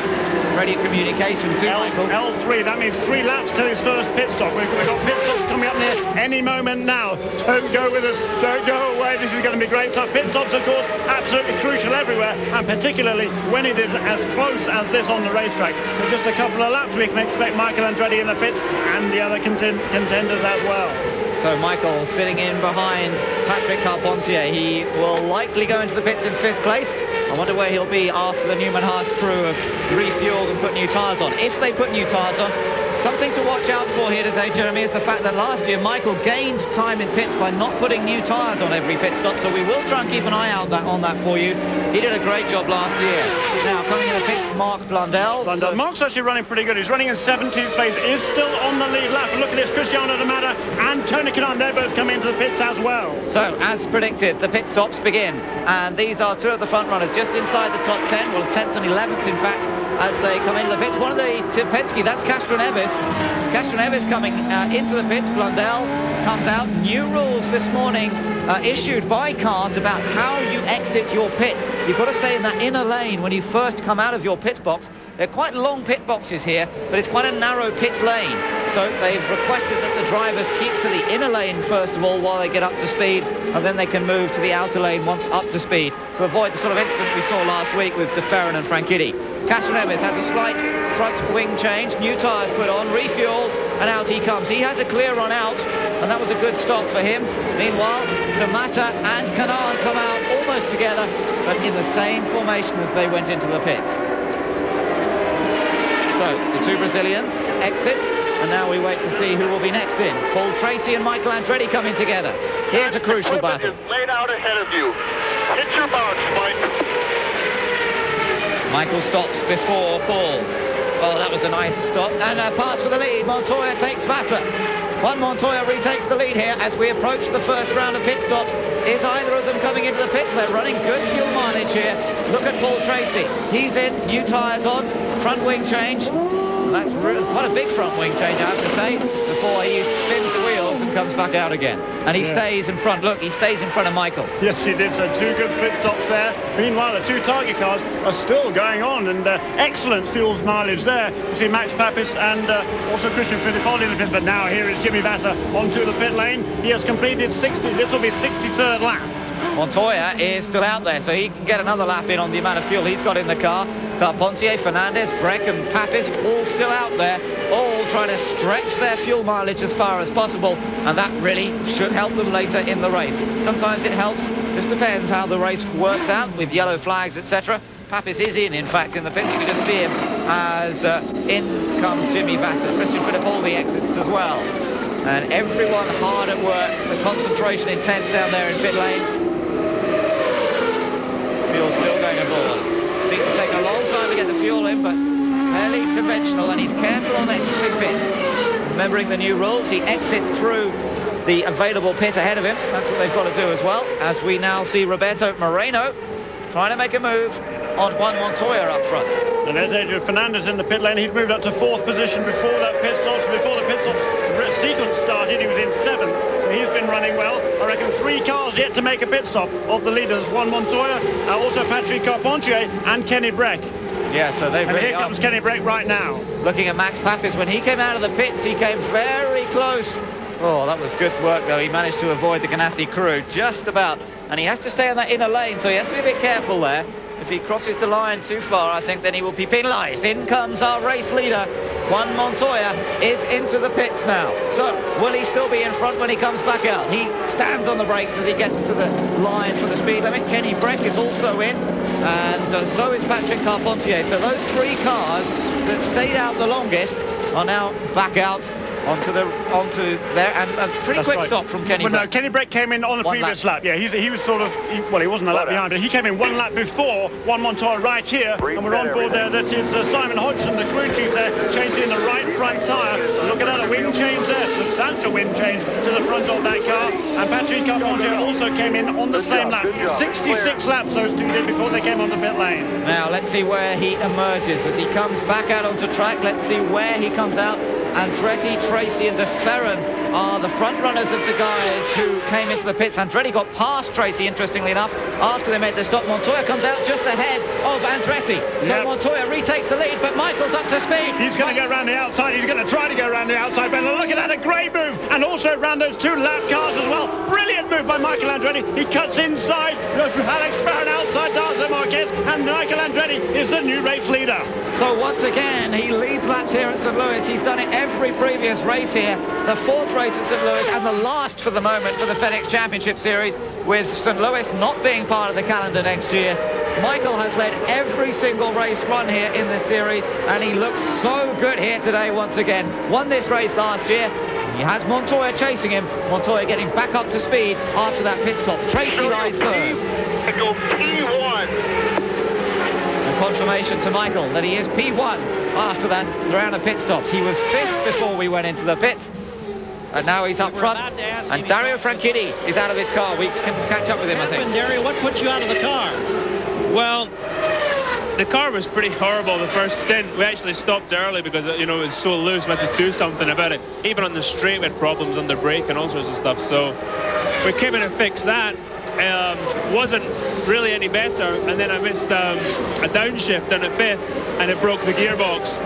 radio communication to Michael. L3, that means 3 laps till his first pit stop. We've got pit stops coming up near any moment now. Don't go with us, don't go away. This is going to be great. So pit stops, of course, absolutely crucial everywhere, and particularly when it is as close as this on the racetrack. So just a couple of laps we can expect Michael Andretti in the pits and the other contenders as well. So Michael sitting in behind Patrick Carpentier. He will likely go into the pits in 5th place. I wonder where he'll be after the Newman-Haas crew have refueled and put new tyres on. If they put new tyres on, something to watch out for here today, Jeremy, is the fact that last year Michael gained time in pits by not putting new tyres on every pit stop, so we will try and keep an eye out on that for you. He did a great job last year. Now, coming in the pits, Mark Blundell. Mark's actually running pretty good. He's running in 17th place, is still on the lead lap. And look at this, Cristiano D'Amata and Tony Kanaan, they're both coming into the pits as well. So, as predicted, the pit stops begin. And these are 2 of the front runners just inside the top 10, well, 10th and 11th, in fact, as they come into the pits. One of the Penske, that's Castro Neves. Castro Neves coming into the pits. Blundell comes out. New rules this morning issued by CART about how you exit your pit. You've got to stay in that inner lane when you first come out of your pit box. They're quite long pit boxes here, but it's quite a narrow pit lane. So they've requested that the drivers keep to the inner lane first of all while they get up to speed, and then they can move to the outer lane once up to speed to avoid the sort of incident we saw last week with De Ferran and Franchitti. Castro Neves has a slight front wing change, new tyres put on, refueled, and out he comes. He has a clear run out, and that was a good stop for him. Meanwhile, D'Amata and Kanaan come out almost together, but in the same formation as they went into the pits. So, the 2 Brazilians exit, and now we wait to see who will be next in. Paul Tracy and Michael Andretti coming together. Here's a crucial battle. Laid out ahead of you. Hit your box, Mike. Michael stops before Paul. Well, that was a nice stop. And a pass for the lead. Montoya takes Vassar. Juan Montoya retakes the lead here as we approach the first round of pit stops. Is either of them coming into the pits? They're running good fuel mileage here. Look at Paul Tracy. He's in, new tyres on, front wing change. That's quite a big front wing change, I have to say, before he spins the wheels and comes back out again. And he stays in front. Look, he stays in front of Michael. Yes, he did. So 2 good pit stops there. Meanwhile, the 2 target cars are still going on, and excellent fuel mileage there. You see Max Papis and also Christian Fittipaldi in the pit. But now here is Jimmy Vassar onto the pit lane. He has completed 60. This will be 63rd lap. Montoya is still out there, so he can get another lap in on the amount of fuel he's got in the car. Carpentier, Fernandez, Breck and Papis all still out there, all trying to stretch their fuel mileage as far as possible, and that really should help them later in the race. Sometimes it helps, just depends how the race works out with yellow flags, etc. Papis is in fact, in the pits. You can just see him as in comes Jimmy Vassar. Christian Fittipaldi exits as well. And everyone hard at work, the concentration intense down there in pit lane. Fuel still going aboard. Seems to take a long time to get the fuel in, but fairly conventional, and he's careful on exiting pits. Remembering the new rules, he exits through the available pit ahead of him. That's what they've got to do as well, as we now see Roberto Moreno trying to make a move on Juan Montoya up front. And there's Adrian Fernandez in the pit lane. He'd moved up to 4th position before that pit stops. Before the pit stops sequence started, he was in 7th, so he's been running well. I reckon 3 cars yet to make a pit stop of the leaders. Juan Montoya, also Patrick Carpentier and Kenny Breck. Yeah, so they really here comes Kenny Breck right now. Looking at Max Papis, when he came out of the pits, he came very close. Oh, that was good work, though. He managed to avoid the Ganassi crew just about. And he has to stay in that inner lane, so he has to be a bit careful there. If he crosses the line too far, I think then he will be penalised. In comes our race leader. Juan Montoya is into the pits now. So, will he still be in front when he comes back out? He stands on the brakes as he gets to the line for the speed limit. Kenny Breck is also in, and so is Patrick Carpentier. So those three cars that stayed out the longest are now back out onto there, and a pretty quick stop from Kenny Breck. No, Kenny Breck came in on the previous lap. Yeah, he was sort of, well, he wasn't a lap behind, but he came in one lap before Juan Montoya right here, and we're on board there. That is Simon Hodgson, the crew chief there, changing the right front tyre. Look at that, a wind change there, substantial wind change to the front of that car, and Patrick Carpentier also came in on the same lap. 66 laps those two did before they came onto pit lane. Now let's see where he emerges as he comes back out onto track. Let's see where he comes out. Andretti, Tracy and De Ferran are the front runners of the guys who came into the pits. Andretti got past Tracy, interestingly enough, after they made the stop. Montoya comes out just ahead of Andretti. So Montoya retakes the lead, but Michael's up to speed. He's going to go around the outside. He's going to try to go around the outside. But look at that, a great move. And also around those two lap cars as well. Brilliant move by Michael Andretti. He cuts inside. Alex Brown outside Darcy Marquez. And Michael Andretti is the new race leader. So once again, he leads laps here at St. Louis. He's done it every previous race here. The fourth race at St. Louis and the last for the moment for the FedEx Championship Series, with St. Louis not being part of the calendar next year. Michael has led every single race run here in the series, and he looks so good here today once again. Won this race last year. He has Montoya chasing him. Montoya getting back up to speed after that pit stop. Tracy lies third. Go P1. Confirmation to Michael that he is P1 after that round of pit stops. He was fifth before we went into the pits, and now he's up front. And Dario Franchitti is out of his car. We can catch up with him, I think. Dario, what put you out of the car? Well, the car was pretty horrible the first stint. We actually stopped early because, you know, it was so loose. We had to do something about it. Even on the straight, we had problems on the brake and all sorts of stuff. So we came in and fixed that. Wasn't really any better, and then I missed a downshift in at fifth, and it broke the gearbox.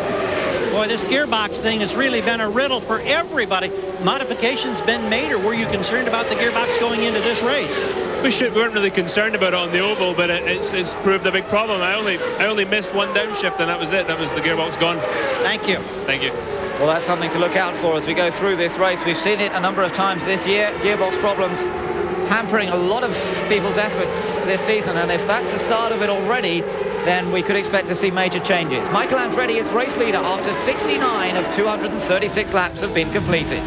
Boy, this gearbox thing has really been a riddle for everybody. Modifications been made, or were you concerned about the gearbox going into this race? We weren't really concerned about it on the oval, but it's proved a big problem. I only missed one downshift, and that was it. That was the gearbox gone. Thank you. Thank you. Well, that's something to look out for as we go through this race. We've seen it a number of times this year. Gearbox problems hampering a lot of people's efforts this season, and if that's the start of it already, then we could expect to see major changes. Michael Andretti is race leader after 69 of 236 laps have been completed.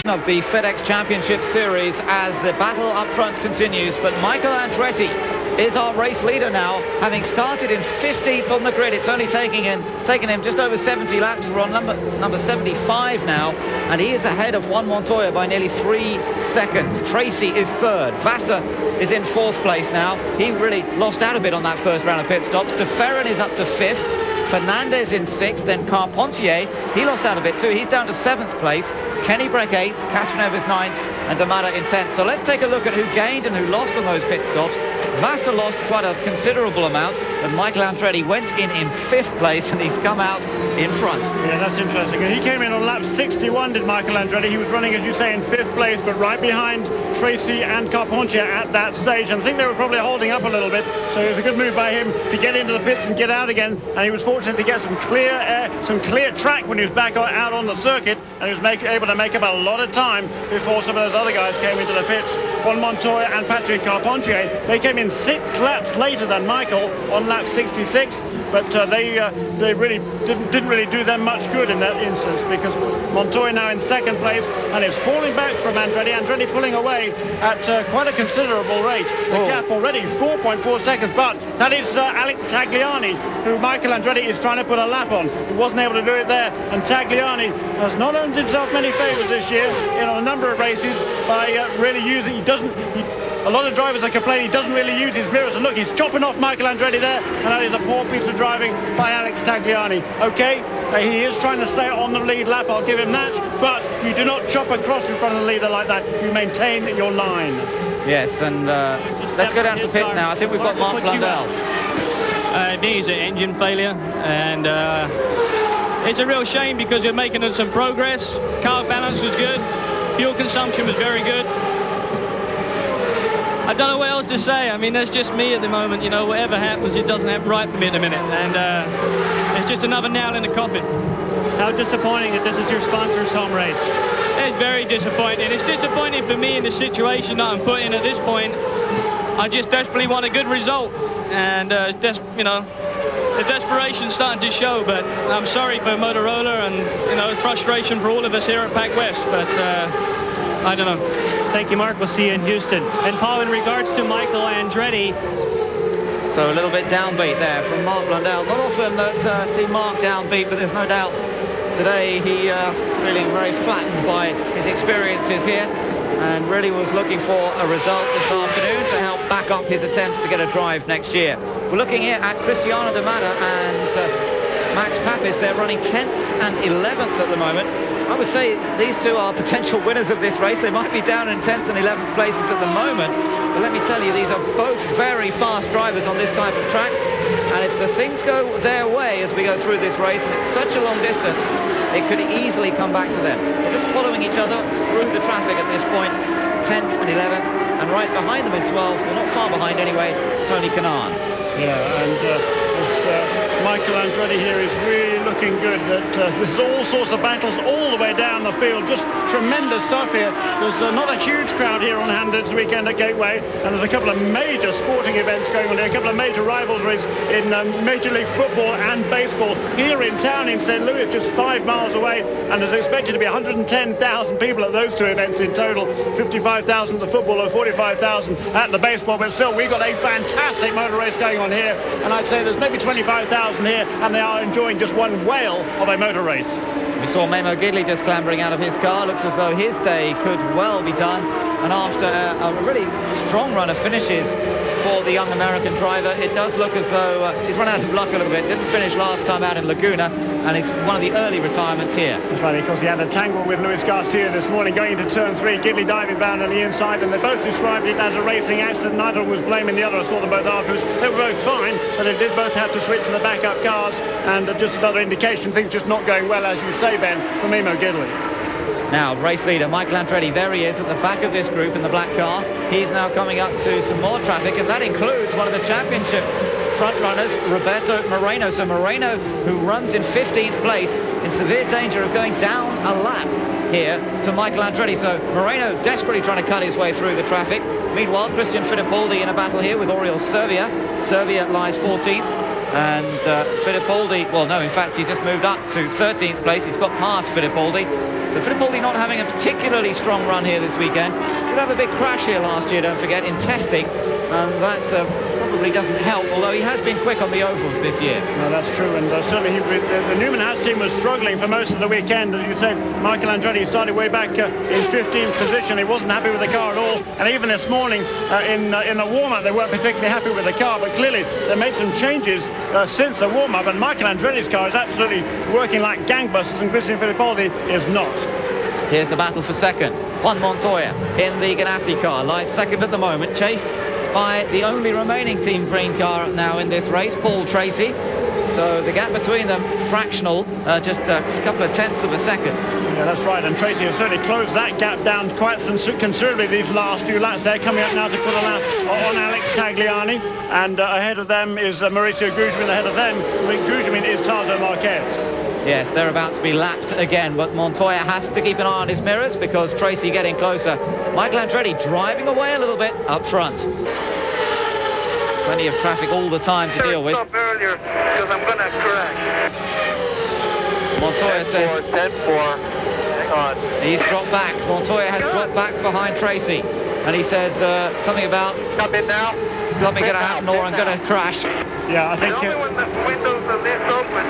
Of the FedEx Championship Series as the battle up front continues, but Michael Andretti is our race leader now, having started in 15th on the grid. It's only taken him just over 70 laps. We're on number 75 now, and he is ahead of Juan Montoya by nearly 3 seconds. Tracy is third. Vassar is in fourth place now. He really lost out a bit on that first round of pit stops. De Ferran is up to fifth. Fernandez in sixth. Then Carpentier, he lost out a bit too. He's down to 7th place. Kenny Breck 8th, Castroneves 9th, and D'Amata in 10th. So let's take a look at who gained and who lost on those pit stops. Vassar lost quite a considerable amount, but Michael Andretti went in 5th place, and he's come out in front. Yeah, that's interesting. He came in on lap 61, did Michael Andretti. He was running, as you say, in 5th place, but right behind Tracy and Carpentier at that stage. And I think they were probably holding up a little bit, so it was a good move by him to get into the pits and get out again. And he was fortunate to get some clear air, some clear track when he was back out on the circuit, and he was able to make up a lot of time before some of those other guys came into the pits. Juan Montoya and Patrick Carpentier, they came in 6 laps later than Michael on lap 66, but they really didn't really do them much good in that instance, because Montoya now in 2nd place and is falling back from Andretti. Andretti pulling away at quite a considerable rate. The gap already 4.4 seconds, but that is Alex Tagliani, who Michael Andretti is trying to put a lap on. He wasn't able to do it there, and Tagliani has not earned himself many favours this year in a number of races by really using. A lot of drivers are complaining he doesn't really use his mirrors, and look, he's chopping off Michael Andretti there, and that is a poor piece of driving by Alex Tagliani. Okay, he is trying to stay on the lead lap, I'll give him that, but you do not chop across in front of the leader like that. You maintain your line. Yes, and let's go down to the pits now. I think we've got Mark Blundell. I think it's an engine failure, and it's a real shame because we're making some progress. Car balance was good, fuel consumption was very good. I don't know what else to say. I mean, that's just me at the moment. You know, whatever happens, it doesn't happen right for me at the minute. And it's just another nail in the coffin. How disappointing that this is your sponsor's home race. It's very disappointing. It's disappointing for me in the situation that I'm put in at this point. I just desperately want a good result, and you know, the desperation's starting to show. But I'm sorry for Motorola, and you know, frustration for all of us here at Pac West. But I don't know. Thank you, Mark. We'll see you in Houston. And Paul, in regards to Michael Andretti. So a little bit downbeat there from Mark Blundell. Not often that see Mark downbeat, but there's no doubt today he feeling very flattened by his experiences here, and really was looking for a result this afternoon to help back up his attempts to get a drive next year. We're looking here at Cristiano De Mata and Max Papis. They're running 10th and 11th at the moment. I would say these two are potential winners of this race. They might be down in 10th and 11th places at the moment, but let me tell you, these are both very fast drivers on this type of track, and if the things go their way as we go through this race, and it's such a long distance, it could easily come back to them. They're just following each other through the traffic at this point, 10th and 11th, and right behind them in 12th, well, not far behind anyway, Tony Kanaan. Yeah, and Michael Andretti here is really looking good. There's all sorts of battles all the way down the field. Just tremendous stuff here. There's not a huge crowd here on hand this weekend at Gateway, and there's a couple of major sporting events going on here, a couple of major rivalries in Major League Football and baseball here in town in St. Louis, just 5 miles away, and there's expected to be 110,000 people at those two events in total. 55,000 at the football and 45,000 at the baseball, but still, we've got a fantastic motor race going on here, and I'd say there's maybe 25,000 here, and they are enjoying just one whale of a motor race. We saw Memo Gidley just clambering out of his car. Looks as though his day could well be done, and after a really strong run of finishes for the young American driver, it does look as though he's run out of luck a little bit. Didn't finish last time out in Laguna, and it's one of the early retirements here. That's right, because he had a tangle with Luis Garcia this morning going into turn 3. Gidley diving down on the inside, and they both described it as a racing accident. Neither one was blaming the other. I saw them both afterwards. They were both fine, but they did both have to switch to the backup cars, and just another indication, things just not going well, as you say, Ben, for Memo Gidley. Now, race leader Michael Andretti, there he is at the back of this group in the black car. He's now coming up to some more traffic, and that includes one of the championship front runners, Roberto Moreno. So Moreno, who runs in 15th place, in severe danger of going down a lap here to Michael Andretti. So Moreno desperately trying to cut his way through the traffic. Meanwhile, Christian Fittipaldi in a battle here with Oriol Servia. Servia lies 14th. And Fittipaldi, well, no, in fact, he just moved up to 13th place. He's got past Fittipaldi. So Fittipaldi not having a particularly strong run here this weekend. Did have a big crash here last year, don't forget, in testing. And that probably doesn't help, although he has been quick on the ovals this year. No, that's true, and certainly the Newman House team was struggling for most of the weekend. As you say, Michael Andretti started way back in 15th position. He wasn't happy with the car at all, and even this morning in the warm-up they weren't particularly happy with the car, but clearly they made some changes since the warm-up, and Michael Andretti's car is absolutely working like gangbusters, and Christian Fittipaldi is not. Here's the battle for second. Juan Montoya in the Ganassi car lies second at the moment, chased by the only remaining Team Green car now in this race, Paul Tracy. So the gap between them, fractional, just a couple of tenths of a second. Yeah, that's right, and Tracy has certainly closed that gap down quite considerably these last few laps. They're coming up now to put a lap on Alex Tagliani, and ahead of them is Mauricio Guzman. Ahead of them, Guzman is Tazo Marquez. Yes, they're about to be lapped again, but Montoya has to keep an eye on his mirrors because Tracy getting closer. Michael Andretti driving away a little bit up front. Plenty of traffic all the time to deal with. Stop earlier because I'm going to crash. Montoya says 10-4. Hang on. He's dropped back. Montoya has dropped back behind Tracy. And he said something about Come in now. something going to happen or I'm going to crash. Yeah, I think... Only when the windows are this open.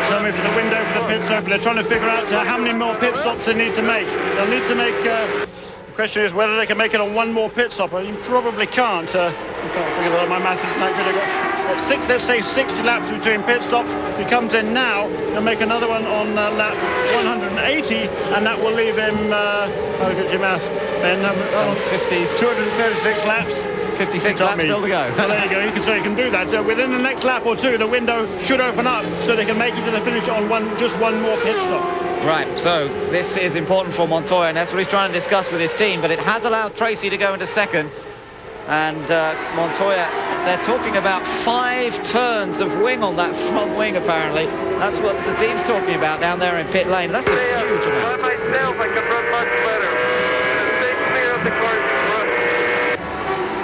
Tell me for the window for the pits open. They're trying to figure out how many more pit stops they need to make. They'll need to make... the question is whether they can make it on one more pit stop. You probably can't. I can't figure that. My maths isn't that good. They've got six, let's say 60 laps between pit stops. He comes in now. He'll make another one on lap 180, and that will leave him... how good your maths, Ben? 236 laps. 56 laps still to go. Well, there you go. You can do that. So within the next lap or two, the window should open up so they can make it to the finish on just one more pit stop. Right, so this is important for Montoya, and that's what he's trying to discuss with his team, but it has allowed Tracy to go into second, and Montoya they're talking about 5 turns of wing on that front wing, apparently. That's what the team's talking about down there in pit lane. That's a huge amount. By myself, I can run much better. Stay clear of the cars.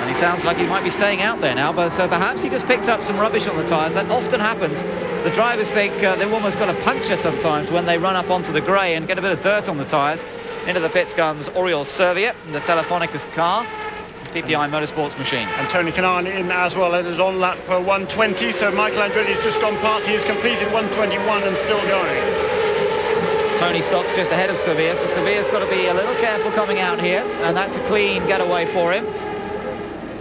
And he sounds like he might be staying out there now, but so perhaps he just picked up some rubbish on the tyres. That often happens. The drivers think they've almost got a puncture sometimes when they run up onto the grey and get a bit of dirt on the tyres. Into the pits comes Oriol Serviet in the Telefónica's car, PPI Motorsports machine. And Tony Kanaan in as well. It is on lap 120, so Michael Andretti's just gone past. He has completed 121 and still going. Tony stops just ahead of Sevilla, so Sevilla's got to be a little careful coming out here, and that's a clean getaway for him.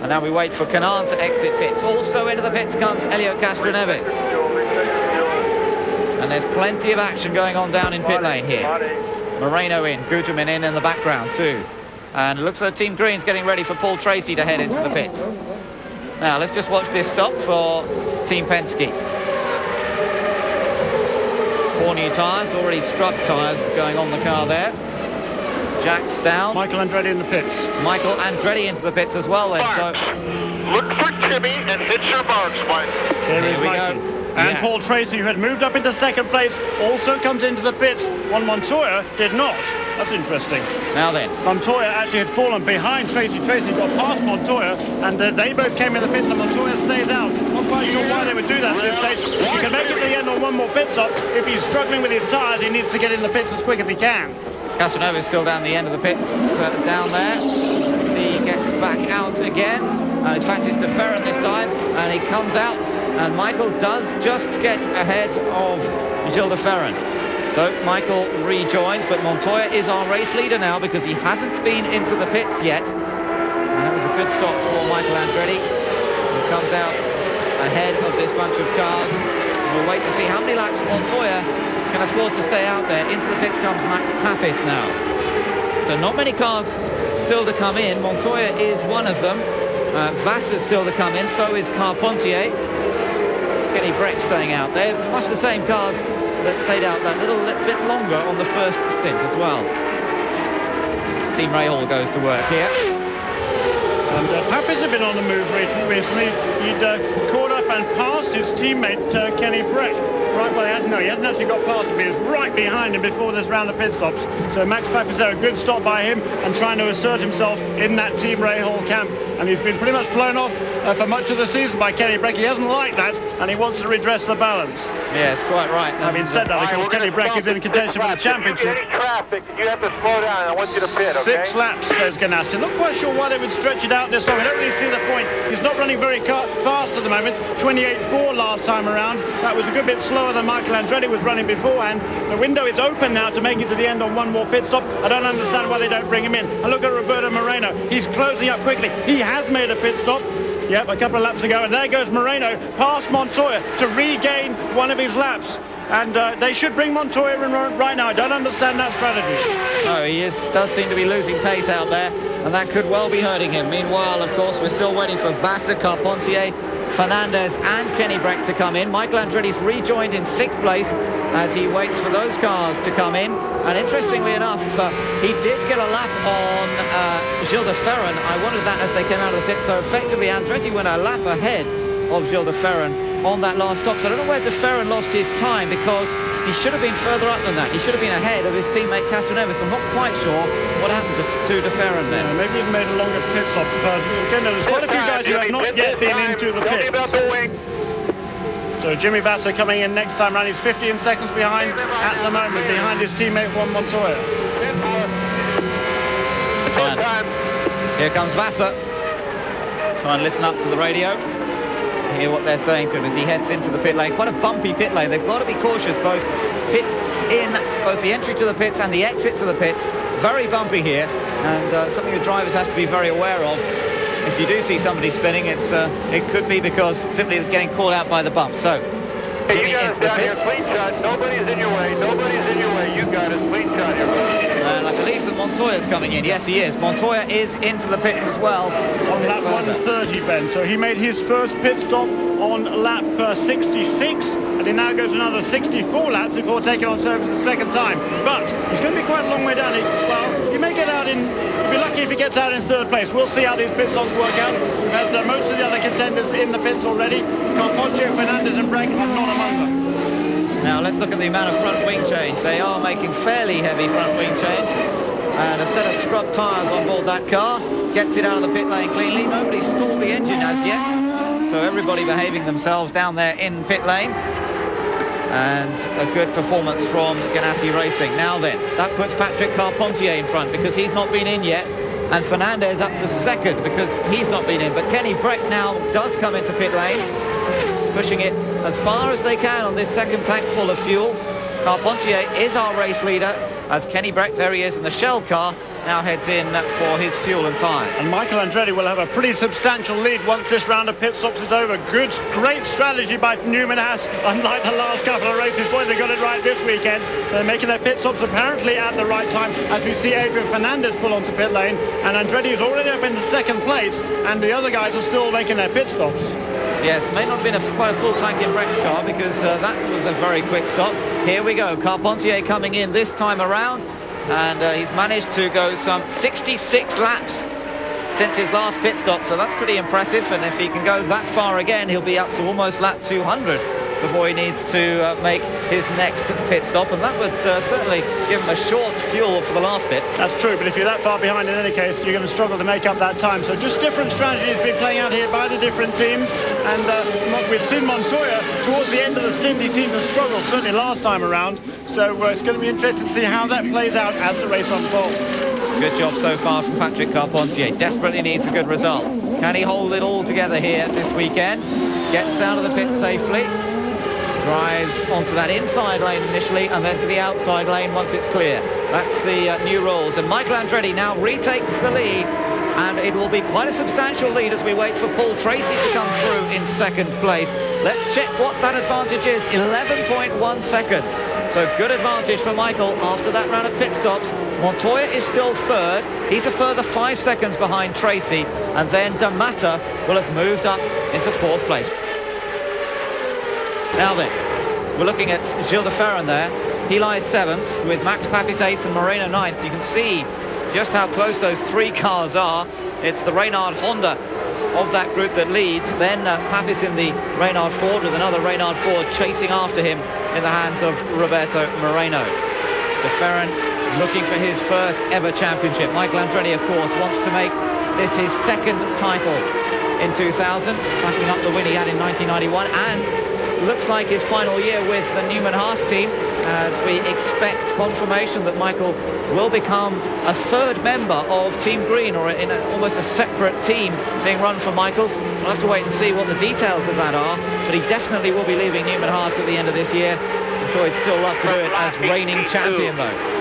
And now we wait for Kanaan to exit pits. Also into the pits comes Helio Castroneves. And there's plenty of action going on down in pit lane here. Moreno in, Guterman in the background too. And it looks like Team Green's getting ready for Paul Tracy to head into the pits. Now let's just watch this stop for Team Penske. 4 new tyres, already scrubbed tyres going on the car there. Jack's down. Michael Andretti in the pits. Michael Andretti into the pits as well then. So look for Timmy and hit your marks, Mike. There is we Michael. go. And Yeah. Paul Tracy, who had moved up into second place, also comes into the pits. Montoya did not. That's interesting. Now then. Montoya actually had fallen behind Tracy. Tracy got past Montoya, and they both came in the pits, and Montoya stays out. Not quite sure why they would do that at this stage. He can make it to the end on one more pit stop. If he's struggling with his tyres, he needs to get in the pits as quick as he can. Castroneves still down the end of the pits, down there. Let's see, he gets back out again. And in fact, it's de Ferran this time, and he comes out. And Michael does just get ahead of Gilles de Ferran. So Michael rejoins, but Montoya is our race leader now because he hasn't been into the pits yet. And that was a good stop for Michael Andretti, who comes out ahead of this bunch of cars. And we'll wait to see how many laps Montoya can afford to stay out there. Into the pits comes Max Papis now. So not many cars still to come in. Montoya is one of them. Vassar's still to come in, so is Carpentier. Kenny Breck staying out there. Much the same cars that stayed out that little bit longer on the first stint as well. Team Rahal goes to work here. And Papis had been on the move recently. He'd caught up and passed his teammate Kenny Breck. Right, well, he hadn't actually got past him. He was right behind him before this round of pit stops. So Max Papis there, a good stop by him and trying to assert himself in that Team Rahal camp. And he's been pretty much blown off for much of the season by Kenny Breck. He hasn't liked that, and he wants to redress the balance. Yes, quite right. Having said that, of course, Kenny Breck is in contention for the championship. If you get any traffic, you have to slow down. I want you to pit, okay? 6 laps, says Ganassi. Not quite sure why they would stretch it out this long. I don't really see the point. He's not running very fast at the moment. 28.4 last time around. That was a good bit slower than Michael Andretti was running beforehand. The window is open now to make it to the end on one more pit stop. I don't understand why they don't bring him in. And look at Roberto Moreno. He's closing up quickly. He has made a pit stop. Yep, a couple of laps ago. And there goes Moreno past Montoya to regain one of his laps. And they should bring Montoya in right now. I don't understand that strategy. Oh, he does seem to be losing pace out there, and that could well be hurting him. Meanwhile, of course, we're still waiting for Vassar, Carpentier, Fernandez and Kenny Breck to come in. Michael Andretti's rejoined in 6th place as he waits for those cars to come in. And interestingly enough, he did get a lap on Gilles de Ferran. I wondered that as they came out of the pit. So effectively, Andretti went a lap ahead of Gilles de Ferran on that last stop. So I don't know where de Ferran lost his time, because he should have been further up than that. He should have been ahead of his teammate Castroneves. I'm not quite sure what happened to de Ferran then. Yeah, maybe he made a longer pit stop. Again, there's quite a few guys who have not yet been into the pits. So Jimmy Vassar coming in next time round. He's 15 seconds behind at the moment, behind his teammate Juan Montoya. Here comes Vassar. Try and listen up to the radio. Hear what they're saying to him as he heads into the pit lane. Quite a bumpy pit lane. They've got to be cautious, both the entry to the pits and the exit to the pits. Very bumpy here, and something the drivers have to be very aware of. If you do see somebody spinning, it could be because simply getting caught out by the bump. So, hey, you got us down here, clean shot. Nobody's in your way. Nobody's in your way. You got us, clean shot here. And I believe that Montoya's coming in. Yes, he is. Montoya is into the pits as well. On lap 130, Ben. So he made his first pit stop on lap 66, and he now goes another 64 laps before taking on service the second time. But he's going to be quite a long way down. He may get out in He'll be lucky if he gets out in third place. We'll see how these pit stops work out. We've had most of the other contenders in the pits already. Carpaccio, Fernandez and Breck are not among them. Now let's look at the amount of front wing change. They are making fairly heavy front wing change. And a set of scrub tyres on board that car gets it out of the pit lane cleanly. Nobody stalled the engine as yet. So everybody behaving themselves down there in pit lane. And a good performance from Ganassi Racing. Now then, that puts Patrick Carpentier in front because he's not been in yet. And Fernandez up to second because he's not been in. But Kenny Breck now does come into pit lane, pushing it as far as they can on this second tank full of fuel. Carpentier is our race leader as Kenny Breck, there he is in the Shell car, now heads in for his fuel and tyres. And Michael Andretti will have a pretty substantial lead once this round of pit stops is over. Great strategy by Newman Haas, unlike the last couple of races. Boy, they got it right this weekend. They're making their pit stops apparently at the right time as we see Adrian Fernandez pull onto pit lane, and Andretti is already up into second place, and the other guys are still making their pit stops. Yes, may not have been quite a full tank in Breck's car because that was a very quick stop. Here we go, Carpentier coming in this time around, and he's managed to go some 66 laps since his last pit stop, so that's pretty impressive. And if he can go that far again, he'll be up to almost lap 200 before he needs to make his next pit stop, and that would certainly give him a short fuel for the last bit. That's true, but if you're that far behind in any case, you're going to struggle to make up that time. So just different strategies being playing out here by the different teams, and we've seen Montoya towards the end of the stint. He seemed to struggle, certainly last time around, so it's going to be interesting to see how that plays out as the race unfolds. Good job so far from Patrick Carpentier. Desperately needs a good result. Can he hold it all together here this weekend? Gets out of the pit safely. Drives onto that inside lane initially and then to the outside lane once it's clear. That's the new rules. And Michael Andretti now retakes the lead, and it will be quite a substantial lead as we wait for Paul Tracy to come through in second place. Let's check what that advantage is. 11.1 seconds. So good advantage for Michael after that round of pit stops. Montoya is still third. He's a further 5 seconds behind Tracy, and then D'Amata will have moved up into fourth place. Now then, we're looking at Gilles de Ferran there. He lies 7th with Max Papis 8th and Moreno 9th. You can see just how close those three cars are. It's the Reynard Honda of that group that leads. Then Papis in the Reynard Ford with another Reynard Ford chasing after him in the hands of Roberto Moreno. De Ferran looking for his first ever championship. Michael Andretti, of course, wants to make this his second title in 2000, backing up the win he had in 1991, and looks like his final year with the Newman Haas team, as we expect confirmation that Michael will become a third member of Team Green, or in almost a separate team being run for Michael. We'll have to wait and see what the details of that are, but he definitely will be leaving Newman Haas at the end of this year. I'm sure he'd still love to do it as reigning champion though.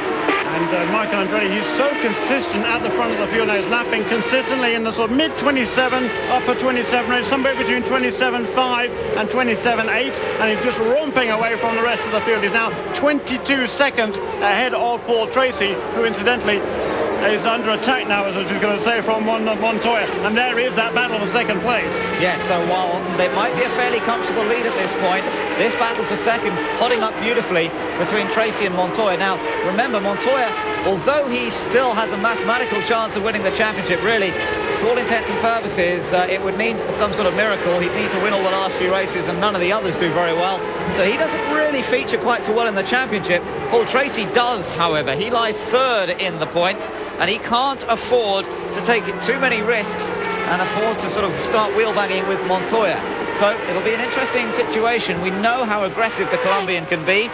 And Michael Andretti, he's so consistent at the front of the field now. He's lapping consistently in the sort of mid-27, upper 27 range, somewhere between 27.5 and 27.8, and he's just romping away from the rest of the field. He's now 22 seconds ahead of Paul Tracy, who incidentally is under attack now, as I was just going to say, from Montoya, and there is that battle for second place. Yes, so while there might be a fairly comfortable lead at this point, this battle for second hotting up beautifully between Tracy and Montoya. Now, remember, Montoya, although he still has a mathematical chance of winning the championship, really, to all intents and purposes, it would need some sort of miracle. He'd need to win all the last few races, and none of the others do very well. So he doesn't really feature quite so well in the championship. Paul Tracy does, however. He lies third in the points, and he can't afford to take too many risks and afford to sort of start wheel-banging with Montoya. So it'll be an interesting situation. We know how aggressive the Colombian can be.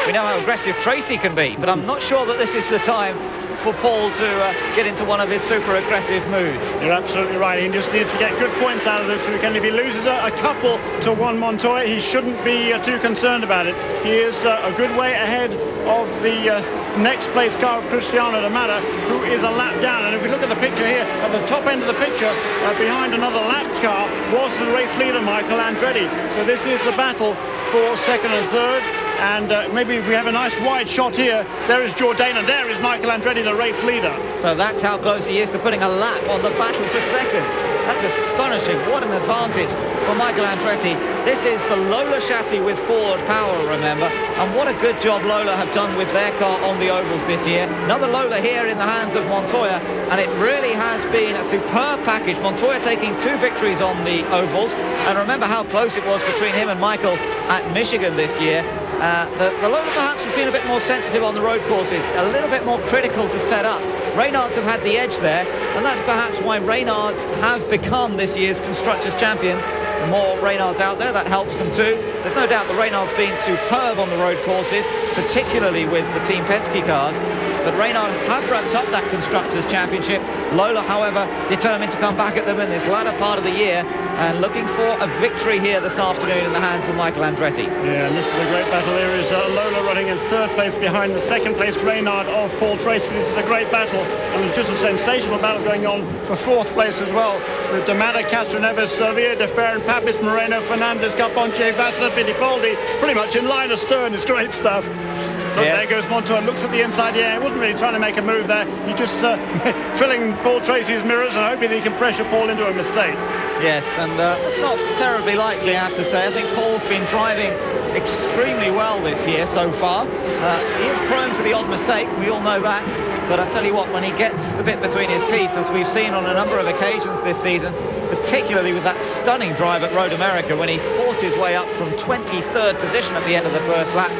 We know how aggressive Tracy can be, but I'm not sure that this is the time for Paul to get into one of his super aggressive moods. You're absolutely right. He just needs to get good points out of this weekend. If he loses a couple to one Montoya, he shouldn't be too concerned about it. He is a good way ahead of the next place car of Cristiano D'Amata, who is a lap down. And if we look at the picture here, at the top end of the picture, behind another lapped car, was the race leader, Michael Andretti. So this is the battle for second and third. And maybe if we have a nice wide shot here, there is Jourdain, and there is Michael Andretti, the race leader. So that's how close he is to putting a lap on the battle for second. That's astonishing. What an advantage for Michael Andretti. This is the Lola chassis with forward power, remember, and what a good job Lola have done with their car on the ovals this year. Another Lola here in the hands of Montoya, and it really has been a superb package. Montoya taking 2 victories on the ovals, and remember how close it was between him and Michael at Michigan this year. The Lola perhaps has been a bit more sensitive on the road courses, a little bit more critical to set up. Reynards have had the edge there, and that's perhaps why Reynards have become this year's Constructors' Champions. The more Reynards out there, that helps them too. There's no doubt that Reynards been superb on the road courses, particularly with the Team Penske cars. But Reynard have wrapped up that Constructors' Championship. Lola, however, determined to come back at them in this latter part of the year and looking for a victory here this afternoon in the hands of Michael Andretti. Yeah, and this is a great battle. There is Lola running in 3rd place behind the 2nd place Reynard of Paul Tracy. This is a great battle, and it's just a sensational battle going on for 4th place as well, with D'Amata, Castroneves, Servier, De Fer, and Papis, Moreno, Fernandez, Carpentier, Vassar, Fittipaldi, pretty much in line astern. It's great stuff. Look, there goes Montoya, looks at the inside. Yeah, he wasn't really trying to make a move there. He just filling Paul Tracy's mirrors and hoping he can pressure Paul into a mistake. Yes, and it's not terribly likely, I have to say. I think Paul's been driving extremely well this year so far. He is prone to the odd mistake, we all know that. But I tell you what, when he gets the bit between his teeth, as we've seen on a number of occasions this season, particularly with that stunning drive at Road America when he fought his way up from 23rd position at the end of the first lap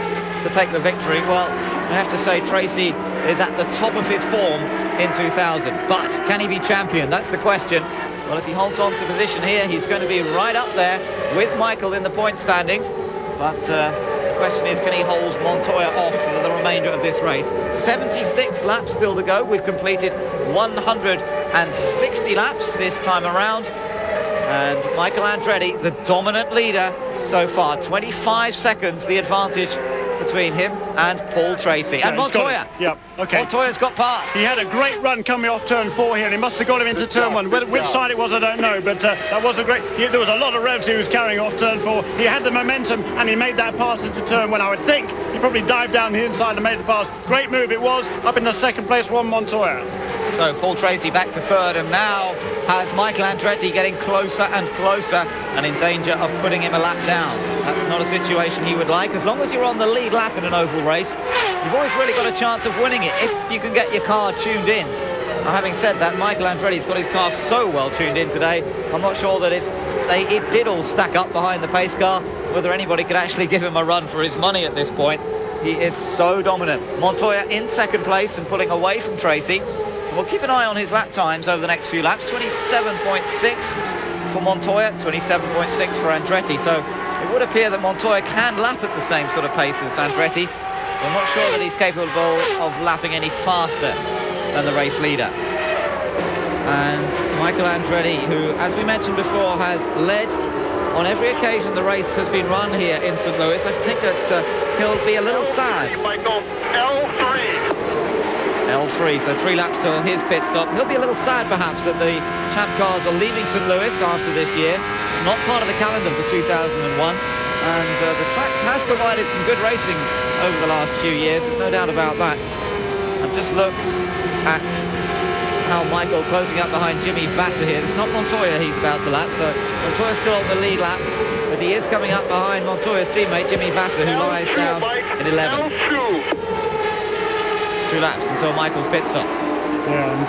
to take the victory. Well, I have to say Tracy is at the top of his form in 2000. But can he be champion? That's the question. Well, if he holds on to position here, he's going to be right up there with Michael in the point standings. But the question is, can he hold Montoya off for the remainder of this race? 76 laps still to go. We've completed 160 laps this time around. And Michael Andretti, the dominant leader so far. 25 seconds the advantage between him and Paul Tracy. And Montoya. Yeah, okay. Montoya's got past. He had a great run coming off turn 4 here, and he must have got him into turn 1. Which side it was, I don't know, but that was a great... there was a lot of revs he was carrying off turn 4. He had the momentum, and he made that pass into turn 1. I would think he probably dived down the inside and made the pass. Great move it was. Up in the 2nd place, Juan Montoya. So Paul Tracy back to 3rd, and now has Michael Andretti getting closer and closer and in danger of putting him a lap down. That's not a situation he would like. As long as you're on the lead lap in an oval race, you've always really got a chance of winning it if you can get your car tuned in. Now, having said that, Michael Andretti's got his car so well tuned in today, I'm not sure that if it did all stack up behind the pace car, whether anybody could actually give him a run for his money at this point. He is so dominant. Montoya in 2nd place and pulling away from Tracy. We'll keep an eye on his lap times over the next few laps. 27.6 for Montoya, 27.6 for Andretti. So it would appear that Montoya can lap at the same sort of pace as Andretti. I'm not sure that he's capable of lapping any faster than the race leader. And Michael Andretti, who, as we mentioned before, has led on every occasion the race has been run here in St. Louis. I think that he'll be a little sad. Michael, L3, so 3 laps till his pit stop. He'll be a little sad perhaps that the champ cars are leaving St. Louis after this year. It's not part of the calendar for 2001, and the track has provided some good racing over the last few years, there's no doubt about that. And just look at how Michael closing up behind Jimmy Vassar here. It's not Montoya he's about to lap, so Montoya's still on the lead lap, but he is coming up behind Montoya's teammate Jimmy Vassar, who lies down in 11th. 2 laps until Michael's pit stop. Yeah, and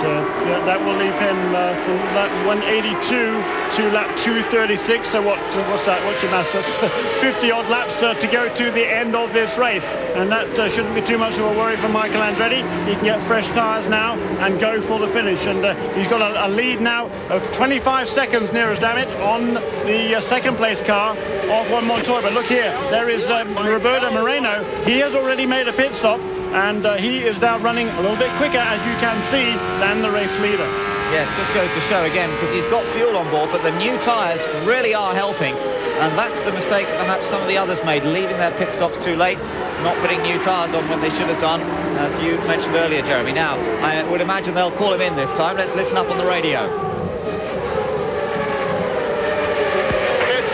that will leave him from lap 182 to lap 236. So what's that? What's your maths? That's 50-odd laps to go to the end of this race. And that shouldn't be too much of a worry for Michael Andretti. He can get fresh tyres now and go for the finish. And he's got a lead now of 25 seconds, near as damn it, on the 2nd place car of Juan Montoya. But look here, there is Roberto Moreno. He has already made a pit stop, and he is now running a little bit quicker, as you can see, than the race leader. Yes, just goes to show again, because he's got fuel on board, but the new tyres really are helping, and that's the mistake that perhaps some of the others made, leaving their pit stops too late, not putting new tyres on when they should have done, as you mentioned earlier, Jeremy. Now, I would imagine they'll call him in this time. Let's listen up on the radio.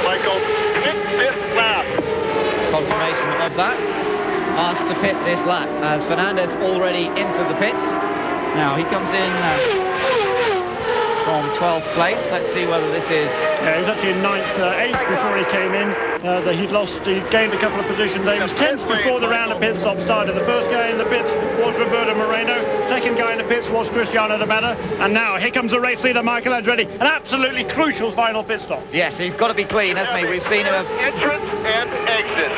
Michael, pit this lap. Confirmation of that. Asked to pit this lap as Fernandez already into the pits. Now he comes in from 12th place. Let's see whether this is... Yeah, he was actually in 8th before he came in. He gained a couple of positions there. He was 10th before the round of pit stop started. The first guy in the pits was Roberto Moreno. Second guy in the pits was Cristiano De Bada. And now here comes the race leader, Michael Andretti. An absolutely crucial final pit stop. Yes, he's got to be clean, hasn't he? We've seen him have... Entrance and exit.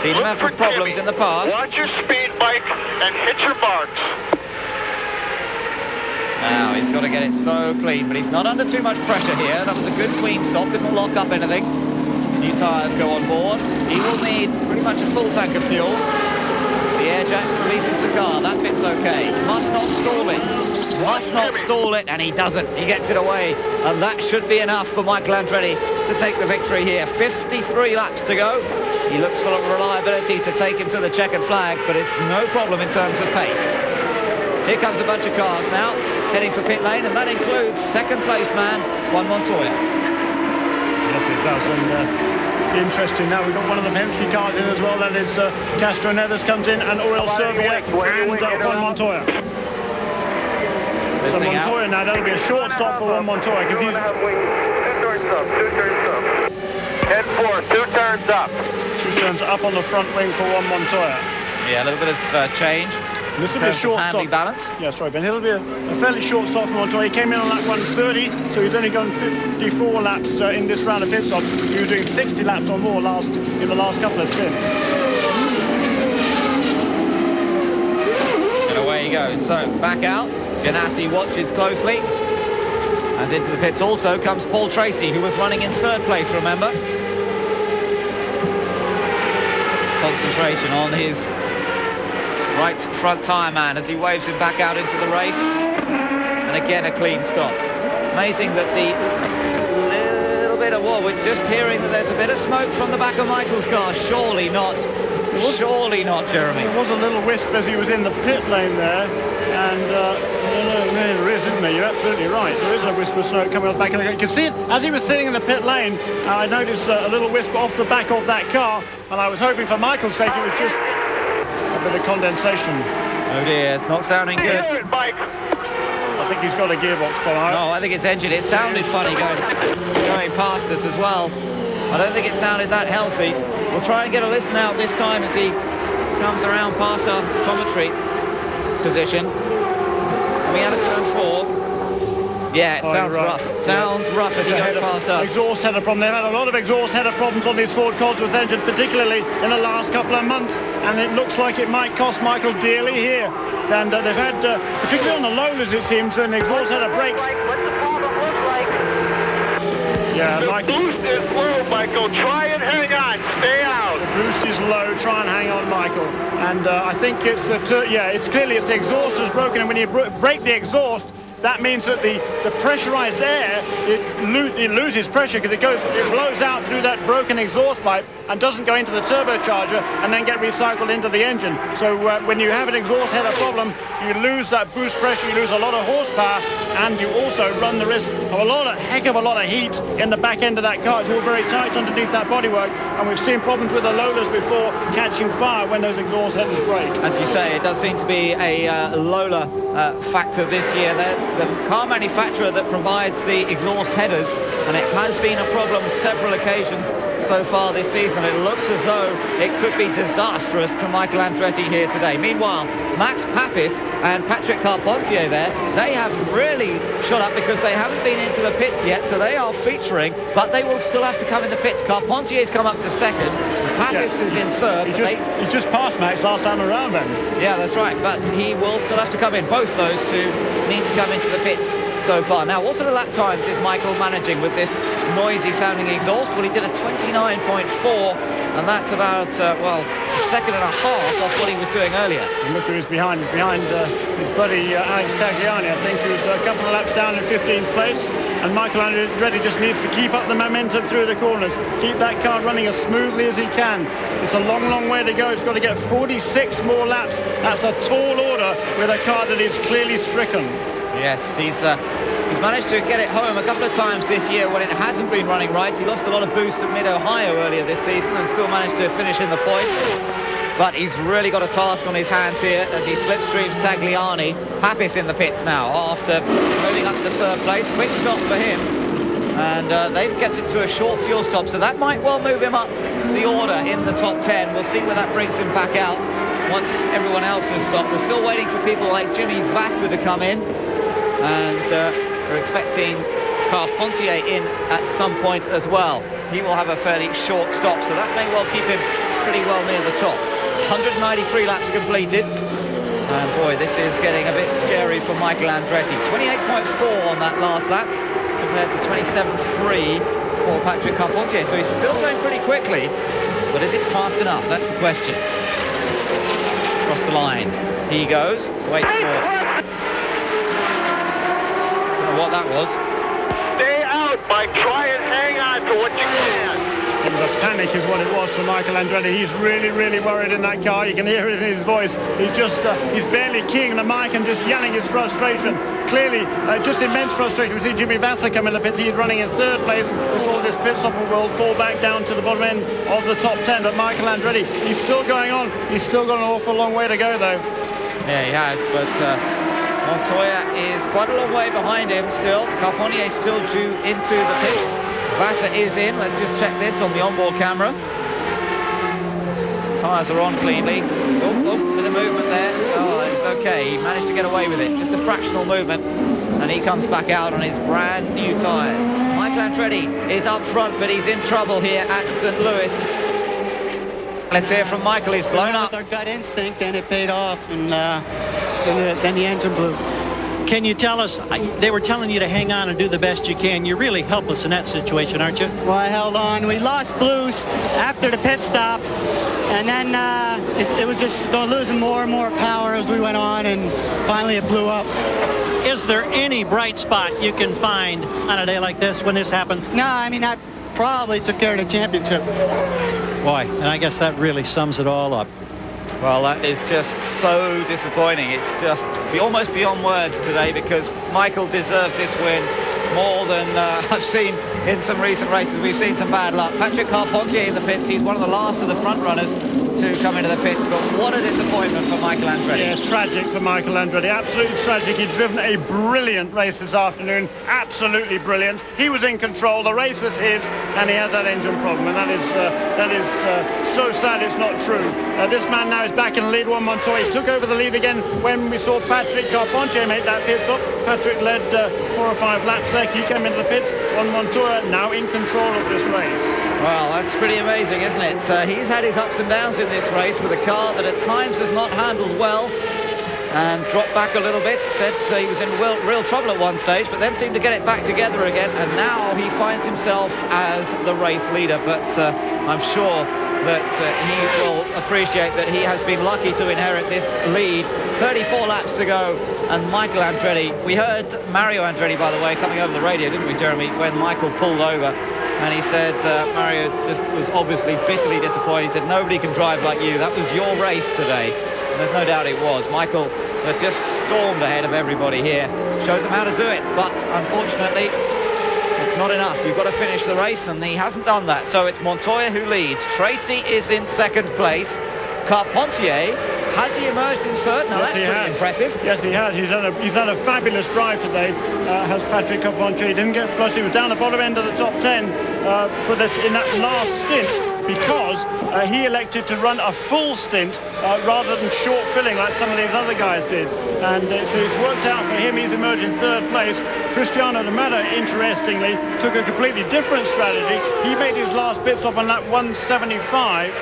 Seen him have problems in the past. Watch your speed, Mike, and hit your marks. Now he's got to get it so clean, but he's not under too much pressure here. That was a good clean stop, didn't lock up anything. New tyres go on board. He will need pretty much a full tank of fuel. The air jack releases the car, that bit's okay. Must not stall it. Must not stall it, and he doesn't. He gets it away, and that should be enough for Michael Andretti to take the victory here. 53 laps to go. He looks full of reliability to take him to the checkered flag, but it's no problem in terms of pace. Here comes a bunch of cars now, heading for pit lane, and that includes second place man, Juan Montoya. Yes, it does, and interesting now, we've got one of the Penske cars in as well, that is Castro Neves comes in, and Oriol Servier and Juan Montoya. So Montoya now, that'll be a short stop for Juan Montoya, because he's... 2 turns up, 2 turns up. Head 4, 2 turns up. 2 turns up on the front wing for Juan Montoya. Yeah, a little bit of change. This will be a short stop. Balance. Yeah, sorry, Ben. It'll be a fairly short stop for Montoya. He came in on lap 130, so he's only gone 54 laps in this round of pit stops. He was doing 60 laps or more in the last couple of stints. And away he goes. So back out. Ganassi watches closely. As into the pits also comes Paul Tracy, who was running in 3rd place, remember. Concentration on his right front tyre man as he waves him back out into the race. And again a clean stop. Amazing that the little bit of we're just hearing that there's a bit of smoke from the back of Michael's car. Surely not. Surely not, Jeremy. There was a little wisp as he was in the pit lane there, and there is, isn't there? You're absolutely right. There is a wisp of smoke coming off the back of the car. You can see it as he was sitting in the pit lane. I noticed a little wisp off the back of that car, and I was hoping for Michael's sake it was just a bit of condensation. Oh dear, it's not sounding good. I think he's got a gearbox follow. No, I think it's engine. It sounded funny going past us as well. I don't think it sounded that healthy. We'll try and get a listen out this time as he comes around past our commentary position. We had a turn 4. Yeah, it sounds rough. Sounds rough as he goes past us. Exhaust header problem. They've had a lot of exhaust header problems on these Ford Cosworth engine, particularly in the last couple of months, and it looks like it might cost Michael dearly here. And they've had, particularly on the lowness it seems, and the exhaust header breaks. What's the problem look like? Yeah, the Michael. boost is low, Michael. Try and hang on. Stay out. The boost is low. Try and hang on, Michael. And I think it's it's clearly the exhaust is broken, and when you break the exhaust, that means that the pressurized air it loses pressure because it blows out through that broken exhaust pipe and doesn't go into the turbocharger and then get recycled into the engine. So when you have an exhaust header problem, you lose that boost pressure, you lose a lot of horsepower, and you also run the risk of a heck of a lot of heat in the back end of that car. It's all very tight underneath that bodywork, and we've seen problems with the Lolas before catching fire when those exhaust headers break. As you say, it does seem to be a Lola factor this year. That's the car manufacturer that provides the exhaust headers, and it has been a problem several occasions so far this season, and it looks as though it could be disastrous to Michael Andretti here today. Meanwhile, Max Papis and Patrick Carpentier there, they have really shot up because they haven't been into the pits yet, so they are featuring, but they will still have to come in the pits. Carpentier's come up to 2nd, Papis is in 3rd. He's just passed Max last time around then. Yeah, that's right, but he will still have to come in. Both those two need to come into the pits so far. Now, what sort of lap times is Michael managing with this noisy sounding exhaust? Well, he did a 29.4, and that's about, a second and a half off what he was doing earlier. And look who's behind. He's behind his buddy Alex Tagliani, I think, who's a couple of laps down in 15th place. And Michael Andretti just needs to keep up the momentum through the corners, keep that car running as smoothly as he can. It's a long, long way to go. He's got to get 46 more laps. That's a tall order with a car that is clearly stricken. Yes, he's managed to get it home a couple of times this year when it hasn't been running right. He lost a lot of boost at Mid-Ohio earlier this season and still managed to finish in the points. but he's really got a task on his hands here as he slipstreams Tagliani. Papis in the pits now after moving up to third place. Quick stop for him, and they've kept it to a short fuel stop, so that might well move him up the order in the top 10. We'll see where that brings him back out once everyone else has stopped. We're still waiting for people like Jimmy Vasser to come in, and we're expecting Carpentier in at some point as well. He will have a fairly short stop, so that may well keep him pretty well near the top. 193 laps completed, and boy, this is getting a bit scary for Michael Andretti. 28.4 on that last lap compared to 27.3 for Patrick Carpentier, so he's still going pretty quickly, but is it fast enough? That's the question. Across the line he goes, waits for, I don't know what that was. Stay out, Mike. Try and hang on to what you can. It was a panic is what it was for Michael Andretti. He's really, really worried in that car. You can hear it in his voice. He's just, he's barely keying the mic and just yelling his frustration. Clearly, just immense frustration. We see Jimmy Vasser come in the pits. He's running in third place before this pit stop will fall back down to the bottom end of the top 10. But Michael Andretti, he's still going on. He's still got an awful long way to go, though. Yeah, he has, but Montoya is quite a long way behind him still. Carpentier still due into the pits. Vasser is in. Let's just check this on the onboard camera. Tyres are on cleanly. Oh, bit of movement there. Oh, it's okay. He managed to get away with it. Just a fractional movement. And he comes back out on his brand new tyres. Michael Andretti is up front, but he's in trouble here at St. Louis. Let's hear from Michael. He's blown up. With our gut instinct, and it paid off, and then the engine blew. Can you tell us, they were telling you to hang on and do the best you can. You're really helpless in that situation, aren't you? Well, I held on. We lost boost after the pit stop, and then it was just going losing more and more power as we went on, and finally it blew up. Is there any bright spot you can find on a day like this when this happens? No, I mean, I probably took care of the championship. Boy, and I guess that really sums it all up. Well, that is just so disappointing. It's just almost beyond words today, because Michael deserved this win more than I've seen in some recent races. We've seen some bad luck. Patrick Carpentier in the pits. He's one of the last of the front runners to come into the pits, but what a disappointment for Michael Andretti. Yeah, tragic for Michael Andretti, absolutely tragic. He'd driven a brilliant race this afternoon, absolutely brilliant. He was in control, the race was his, and he has that engine problem, and that is so sad it's not true. This man now is back in the lead. Juan Montoya took over the lead again when we saw Patrick Carpentier make that pit stop. Patrick led 4 or 5 laps there. He came into the pits. Juan Montoya now in control of this race. Well, that's pretty amazing, isn't it? He's had his ups and downs in this race with a car that at times has not handled well and dropped back a little bit. Said he was in real trouble at one stage, but then seemed to get it back together again, and now he finds himself as the race leader. But I'm sure that he will appreciate that he has been lucky to inherit this lead. 34 laps to go, and Michael Andretti, we heard Mario Andretti, by the way, coming over the radio, didn't we, Jeremy, when Michael pulled over, and he said Mario just was obviously bitterly disappointed. He said, nobody can drive like you. That was your race today. And there's no doubt it was. Michael just stormed ahead of everybody here, showed them how to do it, but unfortunately it's not enough. You've got to finish the race, and he hasn't done that. So it's Montoya who leads. Tracy is in second place. Carpentier, has he emerged in third? Now, yes, that's pretty impressive. Yes, he has. He's had a fabulous drive today. Has Patrick Carpentier. He didn't get flushed. He was down the bottom end of the top 10 for this in that last stint, because he elected to run a full stint rather than short filling like some of these other guys did. And so it's worked out for him. He's emerged in third place. Cristiano Domata, interestingly, took a completely different strategy. He made his last pit stop on lap 175.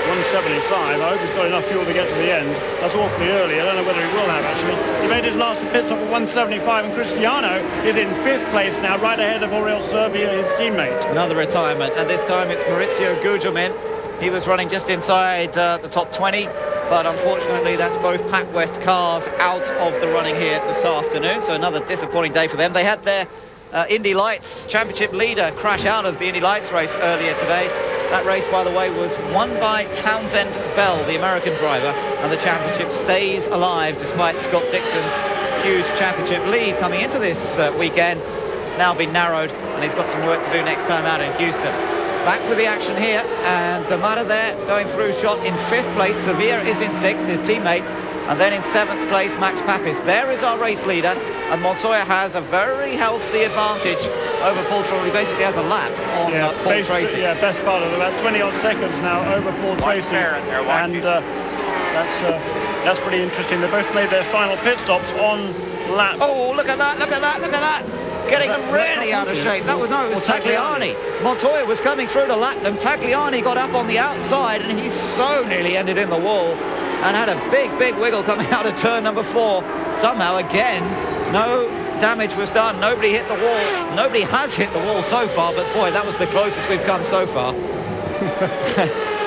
175. I hope he's got enough fuel to get to the end. That's awfully early. I don't know whether he will have, actually. He made his last pit stop at 175, and Cristiano is in 5th place now, right ahead of Aurel Serbia, his teammate. Another retirement, and this time it's Maurizio Gugelmin. He was running just inside the top 20, but unfortunately that's both Pac West cars out of the running here this afternoon, so another disappointing day for them. They had their Indy Lights championship leader crash out of the Indy Lights race earlier today. That race, by the way, was won by Townsend Bell, the American driver, and the championship stays alive despite Scott Dixon's huge championship lead coming into this weekend. It's now been narrowed, and he's got some work to do next time out in Houston. back with the action here, and Damara there going through shot in 5th place. Severe is in 6th, his teammate, and then in 7th place Max Papis. There is our race leader, and Montoya has a very healthy advantage over Paul Tracy. He basically has a lap on Paul Tracy. Yeah, best part of about 20 odd seconds now over Paul Tracy, and that's pretty interesting. They both made their final pit stops on lap. Oh, look at that, look at that, look at that. Getting really out of shape. That was, no, it was Tagliani. Montoya was coming through to lap them. Tagliani got up on the outside, and he so nearly ended in the wall and had a big wiggle coming out of turn number 4. Somehow, again, no damage was done. Nobody hit the wall. Nobody has hit the wall so far, but boy, that was the closest we've come so far.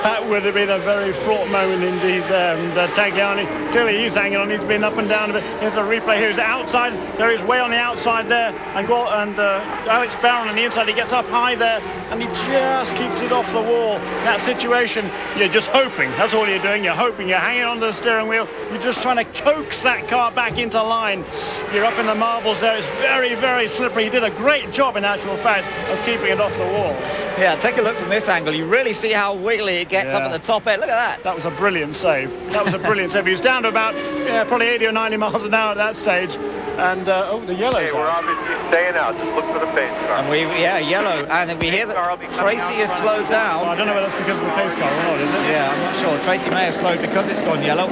That would have been a very fraught moment indeed there. And Tagliani, clearly he's hanging on. He's been up and down a bit. Here's a replay. Here's outside. There is way on the outside there. And Alex Barron on the inside. He gets up high there, and he just keeps it off the wall. That situation, you're just hoping. That's all you're doing. You're hoping. You're hanging onto the steering wheel. You're just trying to coax that car back into line. You're up in the marbles there. It's very slippery. He did a great job, in actual fact, of keeping it off the wall. Yeah, take a look from this angle. You really see how wiggly it gets up at the top end. Look at that. That was a brilliant save. That was a brilliant save. He was down to about probably 80 or 90 miles an hour at that stage. And, the yellow's Hey, we're obviously staying out. Just look for the pace car. And yellow. And we hear that Tracy has slowed down. Well, I don't know whether that's because of the pace car or not, is it? Yeah, I'm not sure. Tracy may have slowed because it's gone yellow,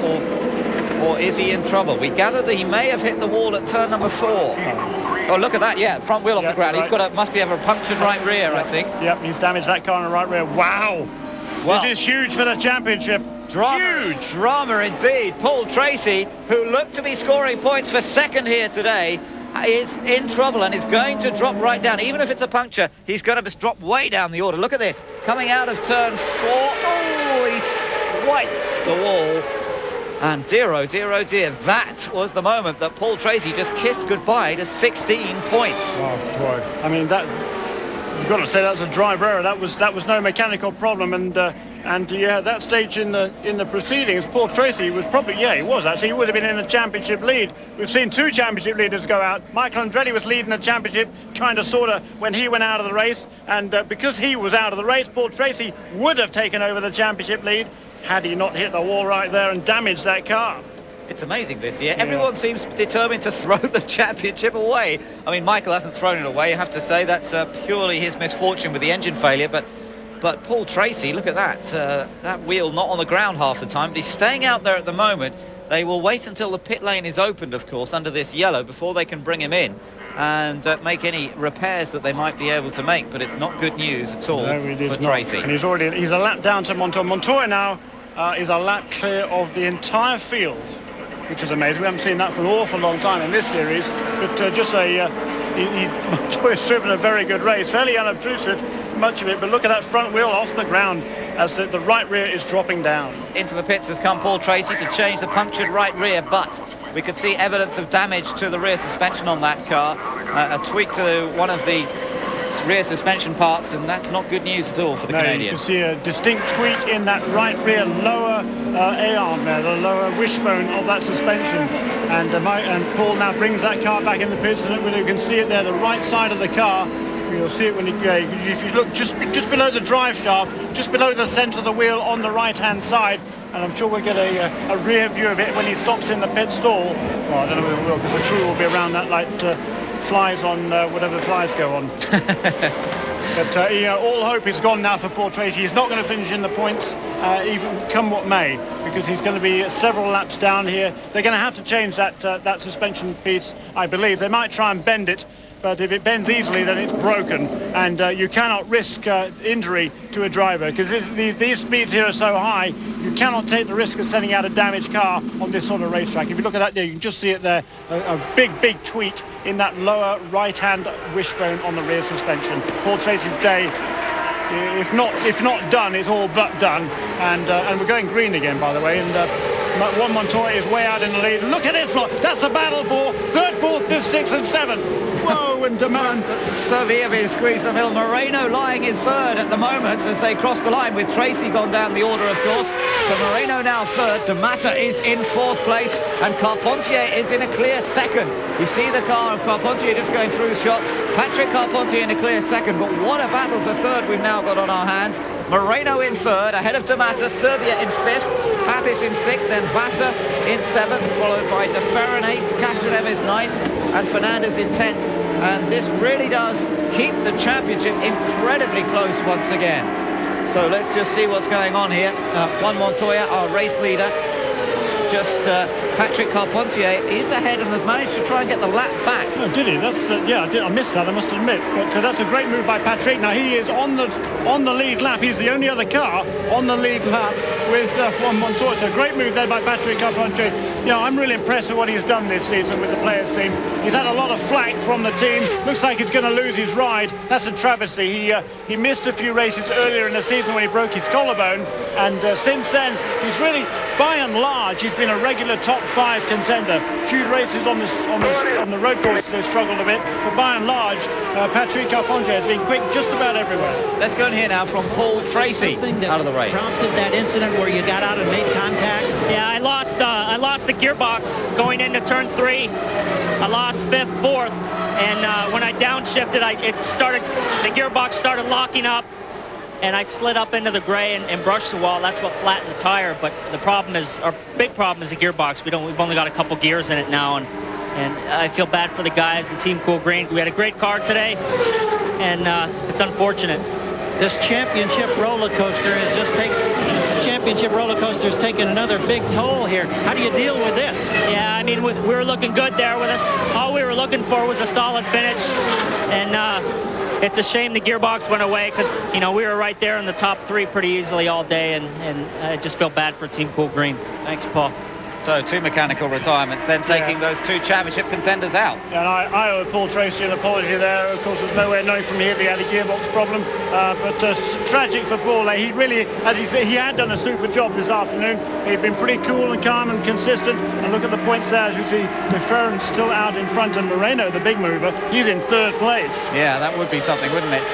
or is he in trouble? We gather that he may have hit the wall at turn number 4. Oh, look at that, front wheel off the ground. He's got must be have a punctured right rear, I think. Yep, he's damaged that car on the right rear. Wow! Well, this is huge for the championship. Huge drama indeed. Paul Tracy, who looked to be scoring points for 2nd here today, is in trouble and is going to drop right down. Even if it's a puncture, he's going to drop way down the order. Look at this. Coming out of turn 4. Oh, he swipes the wall. And dear, oh dear, that was the moment that Paul Tracy just kissed goodbye to 16 points. Oh, boy. I mean, you've got to say that was a driver error. That was no mechanical problem. And yeah, that stage in the proceedings, Paul Tracy was probably, he was actually. He would have been in the championship lead. We've seen 2 championship leaders go out. Michael Andretti was leading the championship, kind of, sort of, when he went out of the race. And because he was out of the race, Paul Tracy would have taken over the championship lead had he not hit the wall right there and damaged that car. It's amazing this year. Everyone seems determined to throw the championship away. I mean, Michael hasn't thrown it away. You have to say that's purely his misfortune with the engine failure. But Paul Tracy, look at that. That wheel not on the ground half the time. But he's staying out there at the moment. They will wait until the pit lane is opened, of course, under this yellow before they can bring him in and make any repairs that they might be able to make. But it's not good news at all for Tracy. And he's a lap down to Montoya. Montoya now is a lap clear of the entire field, which is amazing. We haven't seen that for an awful long time in this series. But Montoya's driven a very good race, fairly unobtrusive, much of it. But look at that front wheel off the ground as the right rear is dropping down. Into the pits has come Paul Tracy to change the punctured right rear, but we could see evidence of damage to the rear suspension on that car. A tweak to one of the rear suspension parts, and that's not good news at all for the Canadian. You can see a distinct tweak in that right rear lower A-arm there, the lower wishbone of that suspension. And Paul now brings that car back in the pits, and you can see it there, the right side of the car. You'll see it when if you look just below the drive shaft, just below the centre of the wheel on the right-hand side. And I'm sure we'll get a rear view of it when he stops in the pit stall. Well, I don't know whether we will, because the crew will be around that like flies on whatever flies go on. But all hope is gone now for Paul Tracy. He's not going to finish in the points, even come what may, because he's going to be several laps down here. They're going to have to change that suspension piece, I believe. They might try and bend it, but if it bends easily, then it's broken, and you cannot risk injury to a driver, because these speeds here are so high. You cannot take the risk of sending out a damaged car on this sort of racetrack. If you look at that there, you can just see it there, a big tweak in that lower right-hand wishbone on the rear suspension. Paul Tracy's day, if not done, is all but done, and we're going green again, by the way, and Juan Montoya is way out in the lead. Look at this lot. That's a battle for 3rd, 4th, 5th, 6th and 7th. Whoa, and Demand. Sevilla being squeezed in the middle. Moreno lying in third at the moment as they cross the line, with Tracy gone down the order, of course. So Moreno now third, D'Amata is in fourth place, and Carpentier is in a clear second. You see the car of Carpentier just going through the shot. Patrick Carpentier in a clear second, but what a battle for third we've now got on our hands. Moreno in third, ahead of D'Amata, Serbia in fifth, Papis in sixth, then Vasa in seventh, followed by De Ferran eighth, Castroneves ninth, and Fernandez in 10th. And this really does keep the championship incredibly close once again. So let's just see what's going on here. Juan Montoya, our race leader, just Patrick Carpentier is ahead and has managed to try and get the lap back. Oh, did he? That's yeah, I missed that, I must admit. But that's a great move by Patrick. Now he is on the lead lap. He's the only other car on the lead lap with Juan Montoya. So great move there by Patrick Carpentier. Yeah, I'm really impressed with what he's done this season with the players' team. He's had a lot of flack from the team. Looks like he's going to lose his ride. That's a travesty. He missed a few races earlier in the season when he broke his collarbone, and since then he's really, by and large, he's been a regular top 5 contender. A few races on the road course they've struggled a bit, but by and large, Patrick Carpentier has been quick just about everywhere. Let's go and hear now from Paul Tracy out of the race. Prompted that incident where you got out and made contact? Yeah, I lost the gearbox going into turn 3. I lost 5th, 4th, and when I downshifted, the gearbox started locking up, and I slid up into the gray and brushed the wall. That's what flattened the tire. But the problem is, our big problem is the gearbox. We've only got a couple gears in it now, and I feel bad for the guys in Team Cool Green. We had a great car today, and it's unfortunate. This championship roller coaster is taking another big toll here. How do you deal with this? Yeah, I mean, we were looking good there with us. All we were looking for was a solid finish, and it's a shame the gearbox went away, because we were right there in the top 3 pretty easily all day, and I just feel bad for Team Cool Green. Thanks, Paul. So 2 mechanical retirements, then taking those 2 championship contenders out. And I owe Paul Tracy an apology there. Of course, there's nowhere knowing from here they had a gearbox problem. But tragic for Paul. He really, as he said, he had done a super job this afternoon. He'd been pretty cool and calm and consistent. And look at the points there, as we see De Ferran still out in front, and Moreno, the big mover, he's in 3rd place. Yeah, that would be something, wouldn't it?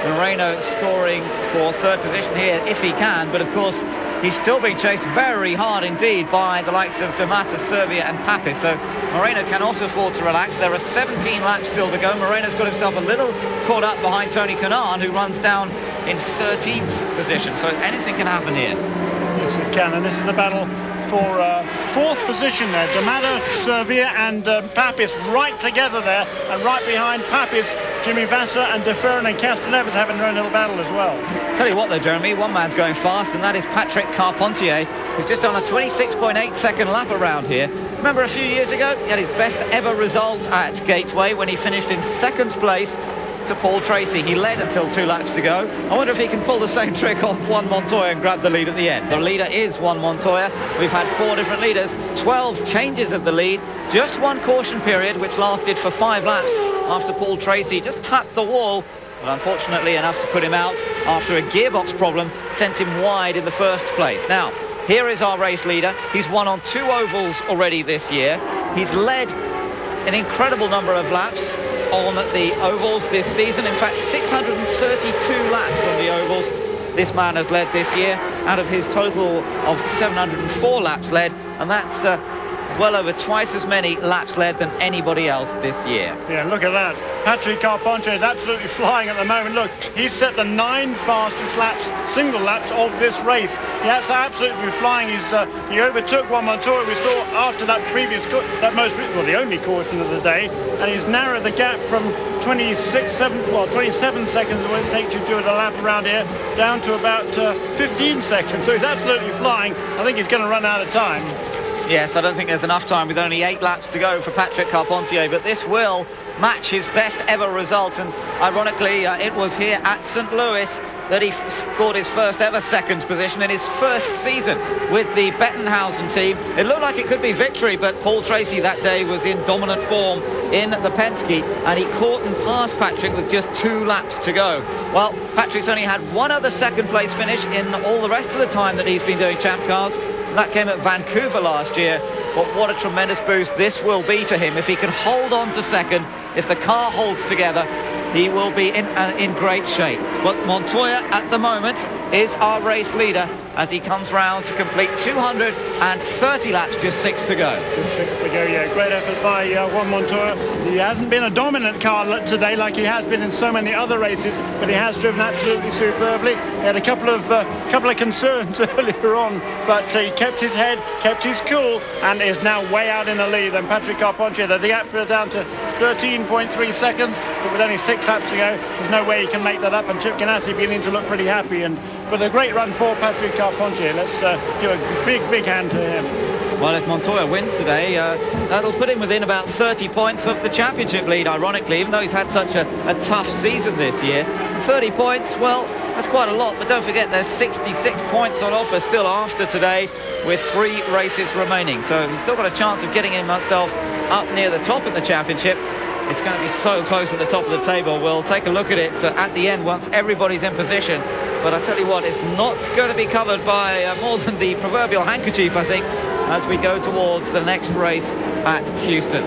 Moreno scoring for 3rd position here, if he can. But of course, he's still being chased very hard indeed by the likes of D'Amata, Serbia and Papis. So Moreno cannot afford to relax. There are 17 laps still to go. Moreno's got himself a little caught up behind Tony Kanaan, who runs down in 13th position. So anything can happen here. Yes, it can. And this is the battle for 4th position there. D'Amata, Serbia and Papis right together there. And right behind Papis, Jimmy Vasa and De Ferran and Castroneves having their own little battle as well. Tell you what though, Jeremy, one man's going fast, and that is Patrick Carpentier, who's just done a 26.8 second lap around here. Remember a few years ago, he had his best ever result at Gateway when he finished in 2nd place to Paul Tracy. He led until 2 laps to go. I wonder if he can pull the same trick on Juan Montoya and grab the lead at the end. The leader is Juan Montoya. We've had 4 different leaders, 12 changes of the lead, just 1 caution period, which lasted for 5 laps after Paul Tracy just tapped the wall, but unfortunately enough to put him out after a gearbox problem sent him wide in the 1st place. Now, here is our race leader. He's won on 2 ovals already this year. He's led an incredible number of laps on the ovals this season. In fact, 632 laps on the ovals this man has led this year out of his total of 704 laps led, and that's well over twice as many laps led than anybody else this year. Yeah, look at that. Patrick Carpentier is absolutely flying at the moment. Look, he's set the 9 fastest laps, single laps of this race. That's absolutely flying. He overtook Juan Montoya, we saw after that the only caution of the day, and he's narrowed the gap from 27 seconds when it takes you to do a lap around here down to about 15 seconds. So he's absolutely flying. I think he's going to run out of time. Yes, I don't think there's enough time with only 8 laps to go for Patrick Carpentier, but this will match his best ever result. And ironically, it was here at St. Louis that he scored his first ever 2nd position in his 1st season with the Bettenhausen team. It looked like it could be victory, but Paul Tracy that day was in dominant form in the Penske, and he caught and passed Patrick with just 2 laps to go. Well, Patrick's only had 1 other 2nd place finish in all the rest of the time that he's been doing champ cars. That came at Vancouver last year, but what a tremendous boost this will be to him if he can hold on to second. If the car holds together, he will be in great shape. But Montoya at the moment is our race leader as he comes round to complete 230 laps, just 6 to go. Just 6 to go, yeah. Great effort by Juan Montoya. He hasn't been a dominant car today like he has been in so many other races, but he has driven absolutely superbly. He had a couple of concerns earlier on, but he kept his head, kept his cool, and is now way out in the lead. And Patrick Carpentier, the gap down to 13.3 seconds, but with only 6 laps to go, there's no way he can make that up. And Chip Ganassi beginning to look pretty happy. But a great run for Patrick Carpentier. Let's give a big hand to him. Well, if Montoya wins today, that'll put him within about 30 points of the championship lead, ironically, even though he's had such a tough season this year. 30 points, well, that's quite a lot, but don't forget there's 66 points on offer still after today with 3 races remaining. So he's still got a chance of getting himself up near the top of the championship. It's going to be so close at the top of the table. We'll take a look at it at the end once everybody's in position. But I tell you what, it's not going to be covered by more than the proverbial handkerchief, I think, as we go towards the next race at Houston.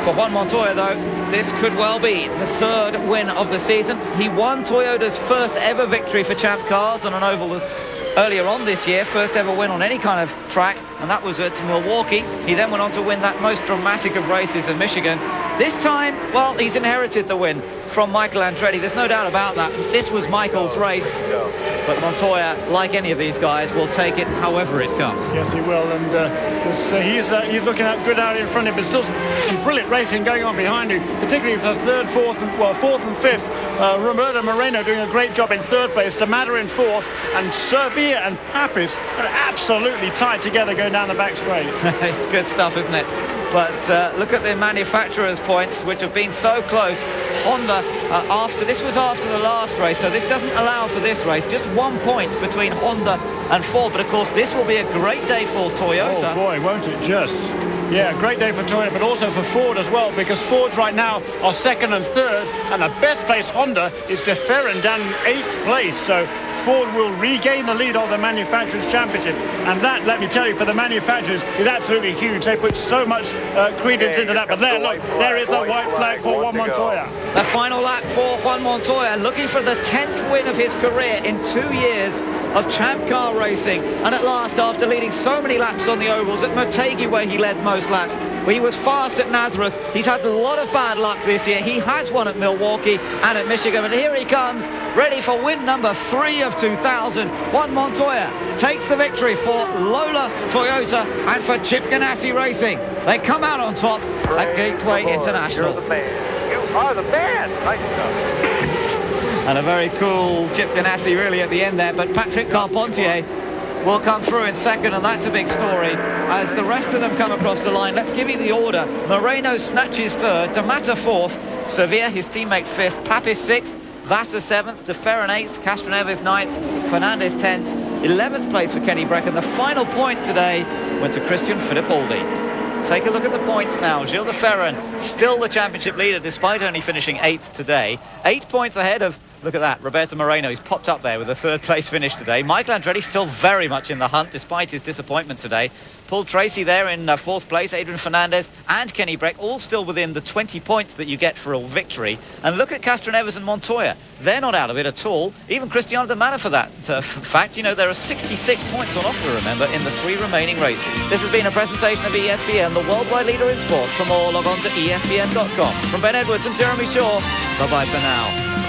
For Juan Montoya, though, this could well be the 3rd win of the season. He won Toyota's first ever victory for Champ Cars on an oval earlier on this year, first ever win on any kind of track, and that was at Milwaukee. He then went on to win that most dramatic of races in Michigan. This time, well, he's inherited the win from Michael Andretti. There's no doubt about that. This was Michael's race. But Montoya, like any of these guys, will take it however it comes. Yes, he will, and he's looking out good out in front of him, but still some brilliant racing going on behind him, particularly for 3rd, 4th and 5th. Roberto Moreno doing a great job in 3rd place, D'Amato in 4th, and Servia and Papis are absolutely tied together going down the back straight. It's good stuff, isn't it? But look at the manufacturers' points, which have been so close. Honda, this was after the last race, so this doesn't allow for this race. Just 1 point between Honda and Ford. But of course, this will be a great day for Toyota. Oh boy, won't it just? Yeah, great day for Toyota, but also for Ford as well, because Fords right now are 2nd and 3rd, and the best place Honda is De Ferran down in 8th place. So Ford will regain the lead of the Manufacturers' Championship, and that, let me tell you, for the manufacturers is absolutely huge. They put so much credence into that. But there, look, there is a white flag for Juan Montoya. The final lap for Juan Montoya, looking for the 10th win of his career in 2 years of Champ Car racing, and at last, after leading so many laps on the ovals, at Motegi where he led most laps, where he was fast at Nazareth. He's had a lot of bad luck this year. He has won at Milwaukee and at Michigan, but here he comes, ready for win number 3 of 2000. Juan Montoya takes the victory for Lola Toyota and for Chip Ganassi Racing. They come out on top at Gateway International. You're the man. You are the man. Nice stuff. And a very cool Chip Ganassi really at the end there, but Patrick Carpentier will come through in 2nd, and that's a big story as the rest of them come across the line. Let's give you the order. Moreno snatches 3rd, D'Amato 4th, Sevilla, his teammate 5th, Papis 6th, Vassar 7th, De Ferran 8th, Castroneves 9th, Fernandez 10th, 11th place for Kenny Breck, and the final point today went to Christian Fittipaldi. Take a look at the points now. Gilles De Ferran, still the championship leader despite only finishing 8th today. 8 points ahead of, look at that, Roberto Moreno. He's popped up there with a 3rd place finish today. Michael Andretti still very much in the hunt despite his disappointment today. Paul Tracy there in 4th place, Adrian Fernandez and Kenny Breck all still within the 20 points that you get for a victory. And look at Castroneves and Montoya. They're not out of it at all. Even Cristiano D'Amato for that fact. You know, there are 66 points on offer, remember, in the 3 remaining races. This has been a presentation of ESPN, the worldwide leader in sports. For more, log on to ESPN.com. From Ben Edwards and Jeremy Shaw, bye-bye for now.